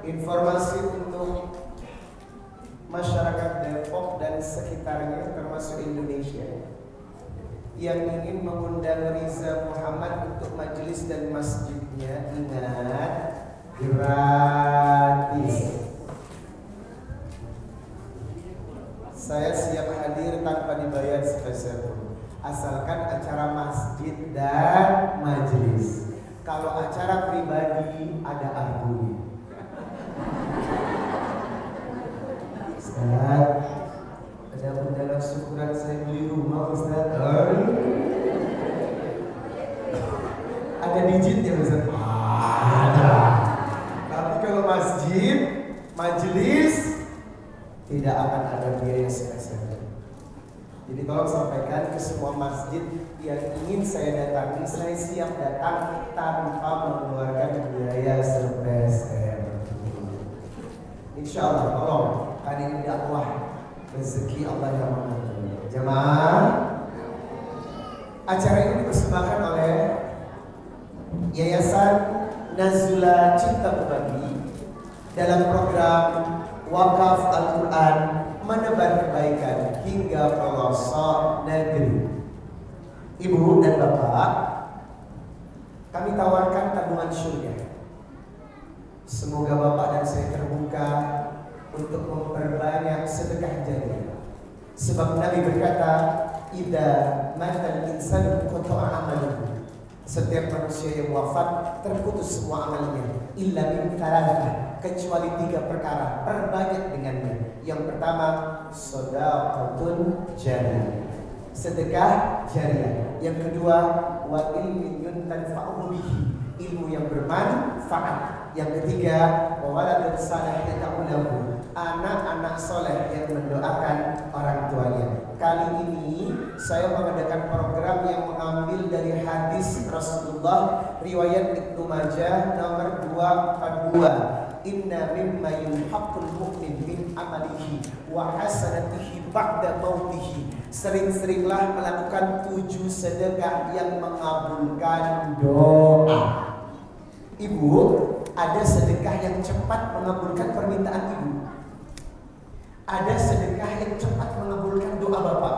informasi untuk masyarakat Depok dan sekitarnya termasuk Indonesia yang ingin mengundang Riza Muhammad untuk majelis dan masjidnya. Ingat, gratis. Saya siap hadir tanpa dibayar sepeser pun, asalkan acara masjid dan majelis. Kalau acara pribadi ada argunya. Ustaz, ada undangan syukuran saya beli rumah Ustaz. Ada digitnya Ustaz? Ada. Tapi kalau masjid, majelis, tidak akan ada biaya sepeser. Jadi tolong sampaikan ke semua masjid yang ingin saya datangi, saya siap datang tanpa mengeluarkan biaya sepeser. Insya Allah, tolong. Kali ini dakwah rezeki Allah yang mengatur. Jemaah, acara ini dipersembahkan oleh Yayasan Nazula Cinta Berbagi dalam program Wakaf Al-Quran Menebar Kebaikan hingga pelosok negeri. Ibu dan bapak, kami tawarkan tabungan surga. Semoga bapak dan saya terbuka untuk memperbanyak sedekah jariah. Sebab Nabi berkata, "Idza matal insanu qata'a amaluhu." Setiap manusia yang wafat terputus semua amalnya, illa min thalathah, kecuali 3 perkara, perbanyak dengannya. Yang pertama, shadaqatun jariyah, sedekah jariah. Yang kedua, wa ilmin yuntanfa'u bihi, ilmu yang bermanfaat. Yang ketiga, wa waladun salih yad'u lahu, anak-anak soleh yang mendoakan orang tuanya. Kali ini saya mengadakan program yang mengambil dari hadis Rasulullah riwayat Ibnu Majah nomor 242. Inna mimma yulhaqul mu'min min amalihi wa hasanatihi ba'da mautihi. Sering-seringlah melakukan 7 sedekah yang mengabulkan doa. Ibu, Ada sedekah yang cepat mengabulkan permintaan ibu. Ada sedekah yang cepat mengabulkan doa bapak.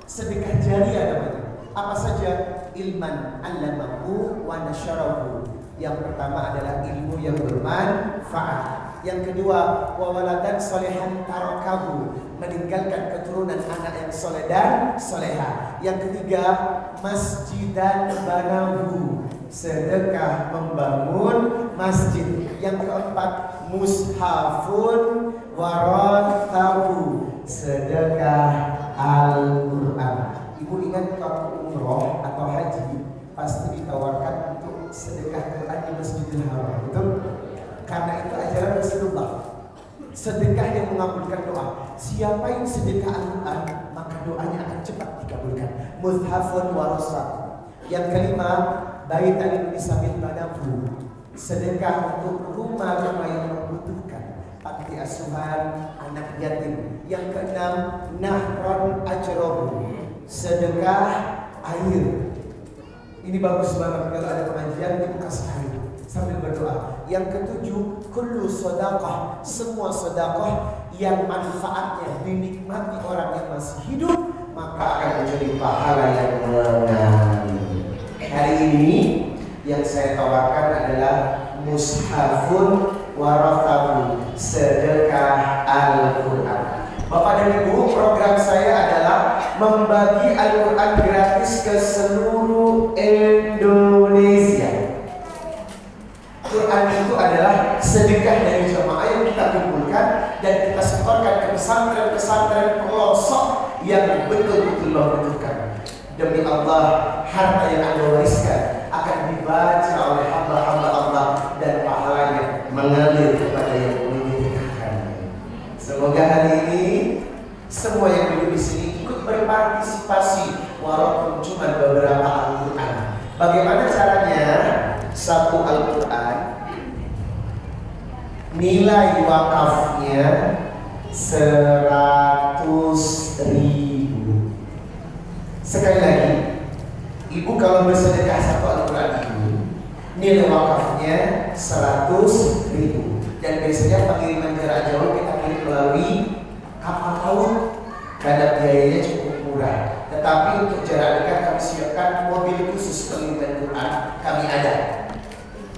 Sedekah jariah namanya. Apa saja? Ilman 'allamahu wa nasyarahu. Yang pertama adalah ilmu yang bermanfaat. Yang kedua, wa waladan solehan tarakahu, meninggalkan keturunan anak yang soleh dan soleha. Yang ketiga, masjidan banahu, sedekah membangun masjid. Yang keempat, mushafun warathahu, sedekah Al-Quran. Ibu ingat kalau umroh atau haji pasti ditawarkan untuk sedekah Quran di Masjidil Haram, betul? Karena itu ajaran Rasulullah. Sedekah yang mengabulkan doa. Siapa yang sedekah Al-Quran, maka doanya akan cepat dikabulkan. Mushafun warasat. Yang kelima, baitan lisabil banahu, sedekah untuk rumah-rumah yang membutuhkan, panti asuhan, anak yatim. Yang keenam, nahron ajrohu, sedekah air. Ini bagus banget kalau ada pengajian di kasih air sambil berdoa. Yang ketujuh, kullu sedekah, semua sedekah yang manfaatnya dinikmati orang yang masih hidup, maka akan menjadi pahala yang mengalir. Hari ini yang saya tawarkan adalah mushafun warathahu, sedekah Al-Quran. Bapak dan Ibu, program saya adalah membagi Al-Quran gratis ke seluruh Indonesia. Quran itu adalah sedekah dari jamaah yang kita kumpulkan dan kita setorkan ke pesantren-pesantren pelosok yang betul-betul membutuhkan. Demi Allah, harta yang Anda wariskan akan dibaca oleh hamba-hamba Allah dan pahalanya mengalir kepada yang membutuhkan. Semoga hari ini semua yang duduk di sini ikut berpartisipasi walaupun cuma beberapa Al-Quran. Bagaimana caranya? Satu Al-Quran nilai wakafnya 100.000. Sekali lagi, ibu kalau bersedekah satu Al-Quran ibu, nilai wakafnya 100.000. Dan biasanya pengiriman jarak jauh kita kirim melalui kapal laut karena biayanya cukup murah. Tetapi untuk jarak dekat kami siapkan mobil khusus pengiriman Quran, kami ada.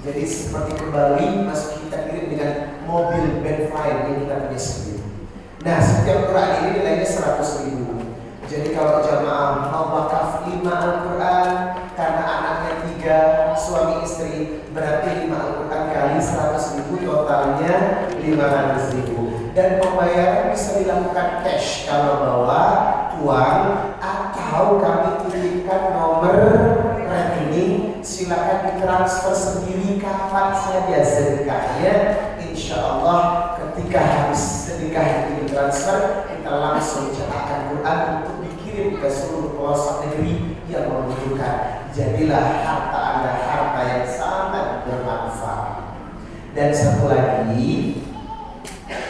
Jadi seperti ke Bali masih kita kirim dengan mobil band fire yang kita punya sendiri. Nah, setiap Quran ini nilainya 100.000. Jadi kalau jamaah mau wakaf 5 Al-Quran karena anaknya 3, suami istri, berarti 5 Al-Quran kali 100.000, totalnya 500.000. Dan pembayaran bisa dilakukan cash kalau bawa uang, atau kami titipkan nomor rekening, silakan ditransfer sendiri kapan saja sedekahnya. Insya Allah ketika habis sedekah itu ditransfer, kita langsung cetakkan Quran untuk dikirim ke seluruh pelosok negeri yang membutuhkan. Jadilah harta Anda harta yang sangat bermanfaat. Dan satu lagi,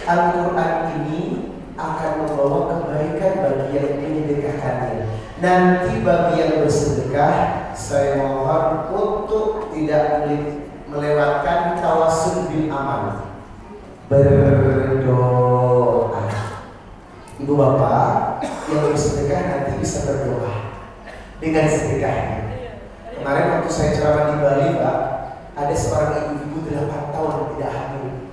Al-Quran ini akan membawa kebaikan bagi yang menyedekahkannya. Nanti bagi yang bersedekah, saya mohon untuk tidak melewatkan tawasul bil amal, berdoa. Ibu bapak yang bersedekah nanti bisa berdoa dengan sedekahnya. Kemarin waktu saya ceramah di Bali, Pak, ada seorang ibu-ibu 8 tahun tidak hamil,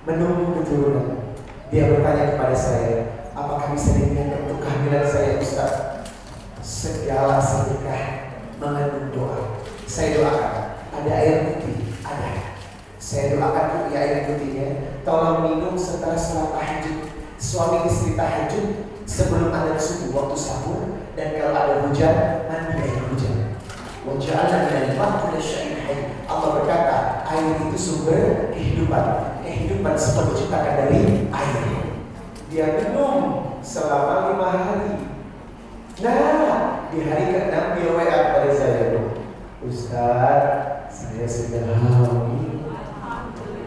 menunggu keturunan. Dia bertanya kepada saya, apakah bisa diniatkan untuk kehamilan saya, Ustaz? Segala sedekah mengandung doa. Saya doakan, ada air putih, ada. Saya doakan ya air putihnya, tolong minum setelah sholat tahajud. Suami istri tahajud sebelum ada subuh waktu sahur, dan kalau ada hujan, mandi air hujan. Waja'alna minal ma'i kulli syai'in hayy. Allah berkata, air itu sumber kehidupan. Kehidupan semua diciptakan dari air. Dia minum selama 5 hari. Nah, di hari ke-6 dia WA kepada saya, Ustaz, saya sudah hamil.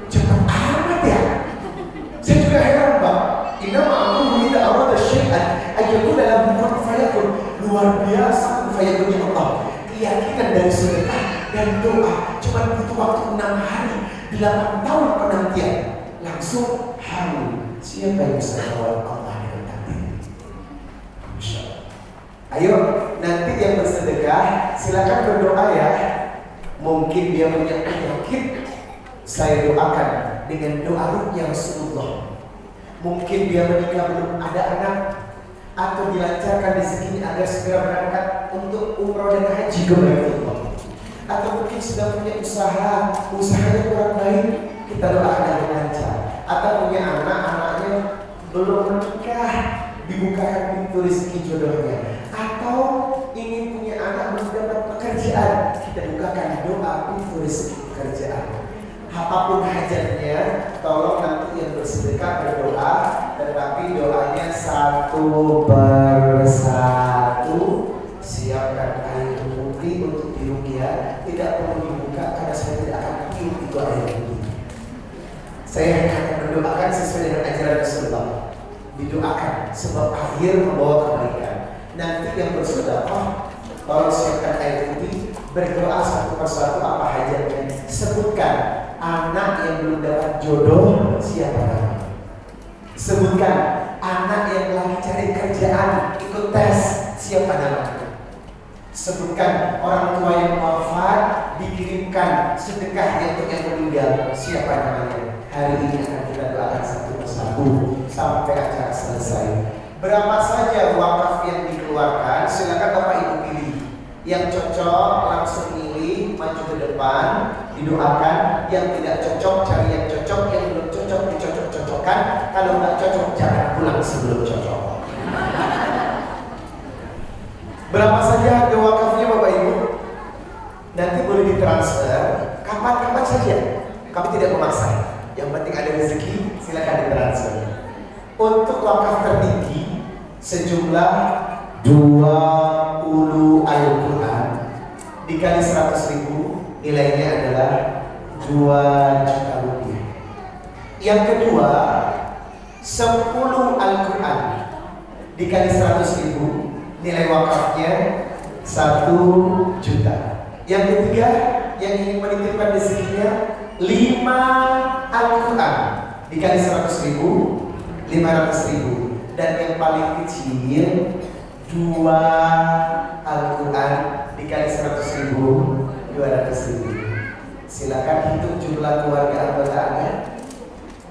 Cepat amat ya. Saya juga heran, Pak. Innama amruhu idza arada syai'an ayyakuna lahu kun fayakun. Luar biasa kun fayakun Allah. Keyakinan dari sedekah dan doa cuma butuh waktu 6 hari. 8 tahun penantian, langsung hamil. Siapa yang bisa jawab? Allah dengan takdir. Masya Allah. Ayo, nanti yang bersedekah silakan berdoa ya. Mungkin dia punya penyakit, saya doakan dengan doa ruqyah Rasulullah. Mungkin dia menikah belum ada anak, atau dilancarkan rezekinya agar segera berangkat untuk umroh dan haji ke Baitullah. Atau mungkin sudah punya usahanya kurang baik, kita doakan yang lancar. Atau punya anak-anaknya belum menikah, dibukakan pintu rezeki jodohnya. Atau ingin punya anak belum dapat pekerjaan, kita bukakan doa pintu rezeki pekerjaan. Apapun hajatnya, tolong nanti yang bersedekah berdoa, tetapi doanya satu persatu. Siapkan air putih untuk diruqyah, tidak perlu dibuka karena saya tidak akan minum itu air putih. Saya hanya akan mendoakan sesuai dengan ajaran Rasulullah. Didoakan sebab air membawa kebaikan. Nanti yang bersedekah, tolong siapkan air putih, berdoa satu persatu apa hajatnya. Sebutkan anak yang belum dapat jodoh, siapa namanya? Sebutkan anak yang lagi cari kerjaan, ikut tes, siapa namanya? Sebutkan orang tua yang wafat, dikirimkan sedekahnya untuk yang meninggal, siapa namanya? Hari ini akan kita doakan satu persatu sampai acara selesai. Berapa saja wakaf yang dikeluarkan, silakan Bapak Ibu pilih. Yang cocok langsung pilih, maju ke depan, didoakan. Yang tidak cocok cari yang cocok, yang belum cocok dicocok-cocokkan. Kalau nggak cocok jangan pulang sebelum cocok. Berapa saja harga wakafnya Bapak Ibu? Nanti boleh ditransfer kapan-kapan saja. Kami tidak memaksa. Yang penting ada rezeki, silakan ditransfer. Untuk wakaf tertinggi sejumlah 20 Al-Quran dikali 100.000, nilainya adalah 2 juta rupiah. Yang kedua 10 Al-Quran dikali 100.000, nilai wakafnya 1 juta. Yang ketiga yang ingin menitipkan rezekinya 5 Al-Quran dikali 100.000, 500.000. Dan yang paling kecil 2 Al-Quran dikali 100.000, 200.000. Silakan hitung jumlah keluarga anggota Anda.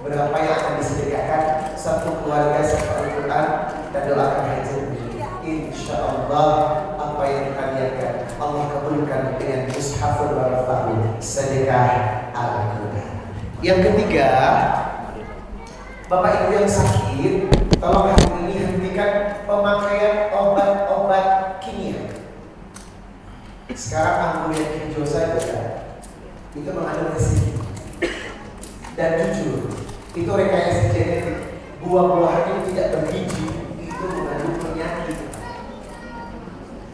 Berapa yang akan disedekahkan satu keluarga satu Al-Quran, dan doakan hajat. Insya Allah apa yang kita niatkan Allah kabulkan dengan mushaful warafah sedekah Al-Quran. Yang ketiga, Bapak Ibu yang sakit, tolong hari ini hentikan pemakaian obat-obat kimia. Sekarang anggur yang hijau saja itu mengandung resin. Dan jujur, itu rekayasa genetik. Buah-buahan yang tidak berbiji itu mengandung penyakit.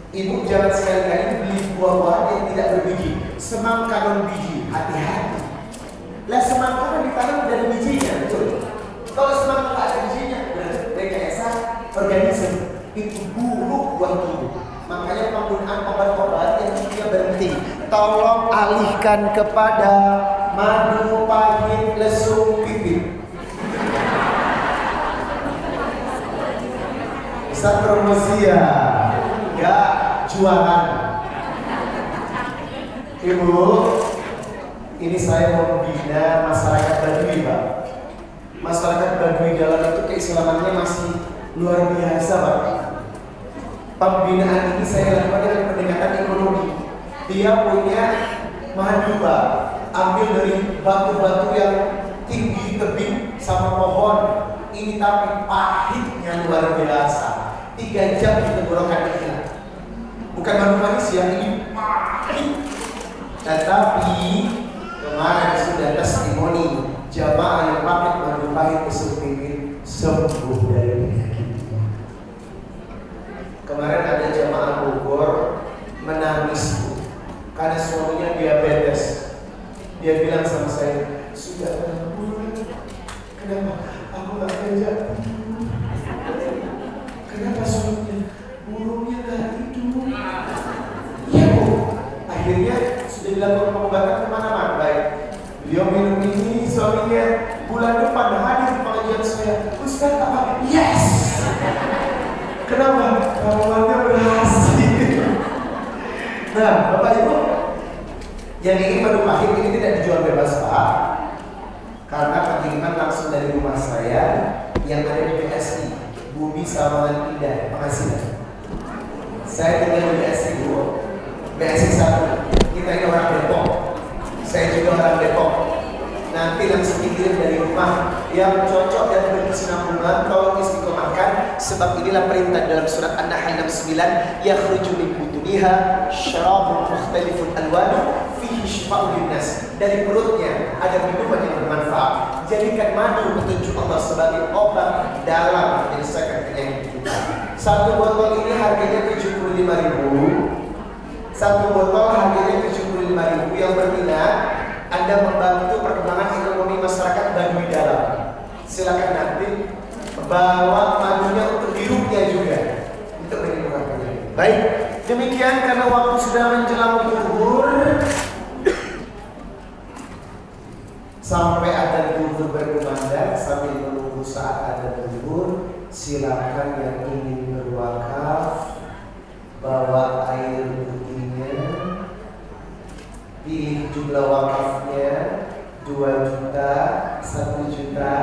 Ibu jangan sekali-kali beli buah-buahan yang tidak berbiji. Semangka non biji, hati-hati. Lah semangka kan ditanam dari bijinya, betul? Kalau semangka nggak ada bijinya, berarti rekayasa organisme itu buruk buat tubuh. Makanya penggunaan obat-obat yang kimia berhenti. Tolong alihkan kepada madu pahit lesung pipit. Ustaz promosi ya jualan. Ibu, ini saya mau membina masyarakat Baduy, Pak. Masyarakat Baduy dalam itu keislamannya masih luar biasa, Pak. Pembinaan ini saya lakukan dengan pendekatan ekonomi. Dia punya madu, Pak. Ambil dari batu-batu yang tinggi tebing sama pohon. Ini tapi pahitnya luar biasa. 3 jam di tenggorokan hilang. Bukan madu manis ya, ini pahit. Tetapi kemarin sudah testimoni jamaah yang pakai madu pahit besuk pipit sembuh dari penyakit. Kemarin ada jamaah Bogor menangis karena suaminya diabetes. Dia bilang sama saya, sudah 6 bulan, kenapa aku gak kerja? Kenapa suaminya? Burungnya gak tidur. Iya Bu, akhirnya sudah dilakukan pengobatan kemana-mana. Baik, beliau minum suaminya bulan depan hadir pengajian saya. Ustaz apa? Yes. Kenapa? Ramalannya berhasil. Nah, Bapak Ibu, yang ingin madu pahit ini tidak dijual bebas Pak, karena pengiriman langsung dari rumah saya yang ada di BSI Bumi Sawangan Indah, Pengasinan. Saya tinggal di BSI Bu, BSI 1. Kita ini orang Depok, saya juga orang Depok. Nanti langsung dikirim dari rumah yang cocok dan berkesinambungan, tolong istiqomahkan, sebab inilah perintah dalam surat An-Nahl 69, yakhruju min butuniha syarabun mukhtalifun alwanu fihi syifa'un linnas. Dari perutnya ada minuman yang bermanfaat. Jadikan madu petunjuk Allah sebagai obat dalam menyelesaikan penyakit kita. Satu botol ini harganya 75.000. Satu botol harganya 75.000. Yang berminat, Anda membantu perkembangan ekonomi masyarakat Baduy Dalam. Silakan nanti bawa madunya untuk dirupnya juga untuk menyembuhkan penyakit. Baik, demikian karena waktu sudah menjelang zuhur. Sampai ada zuhur berkumandang, sambil menunggu saat ada zuhur, silakan yang ingin berwakaf bawa air putihnya, pilih jumlah wakafnya 2 juta, 1 juta,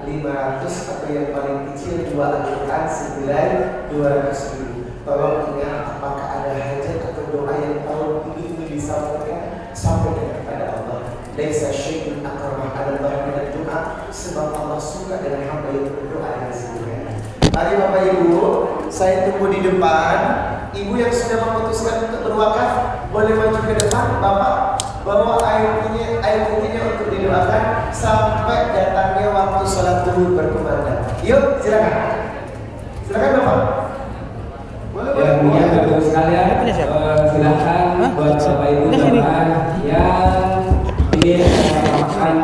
500 atau yang paling kecil 2 Al-Quran senilai 200.000. Tolong ingat, apakah ada hajat atau doa yang tahun ini disampaikan, sampaikan kepada Allah. Laisa syai'un akramah 'ala Allah min doa, sebab Allah suka dengan hamba yang berdoa dengan sendirian. Mari Bapak Ibu, saya tunggu di depan. Ibu yang sudah memutuskan untuk berwakaf boleh maju ke depan. Bapak bawa air putihnya untuk didoakan sampai datangnya waktu sholat zuhur berkumandang. Yuk, silakan. Silakan Bapak. Boleh. Yang punya betul sekalian, silakan buat Bapak Ibu yang ingin makan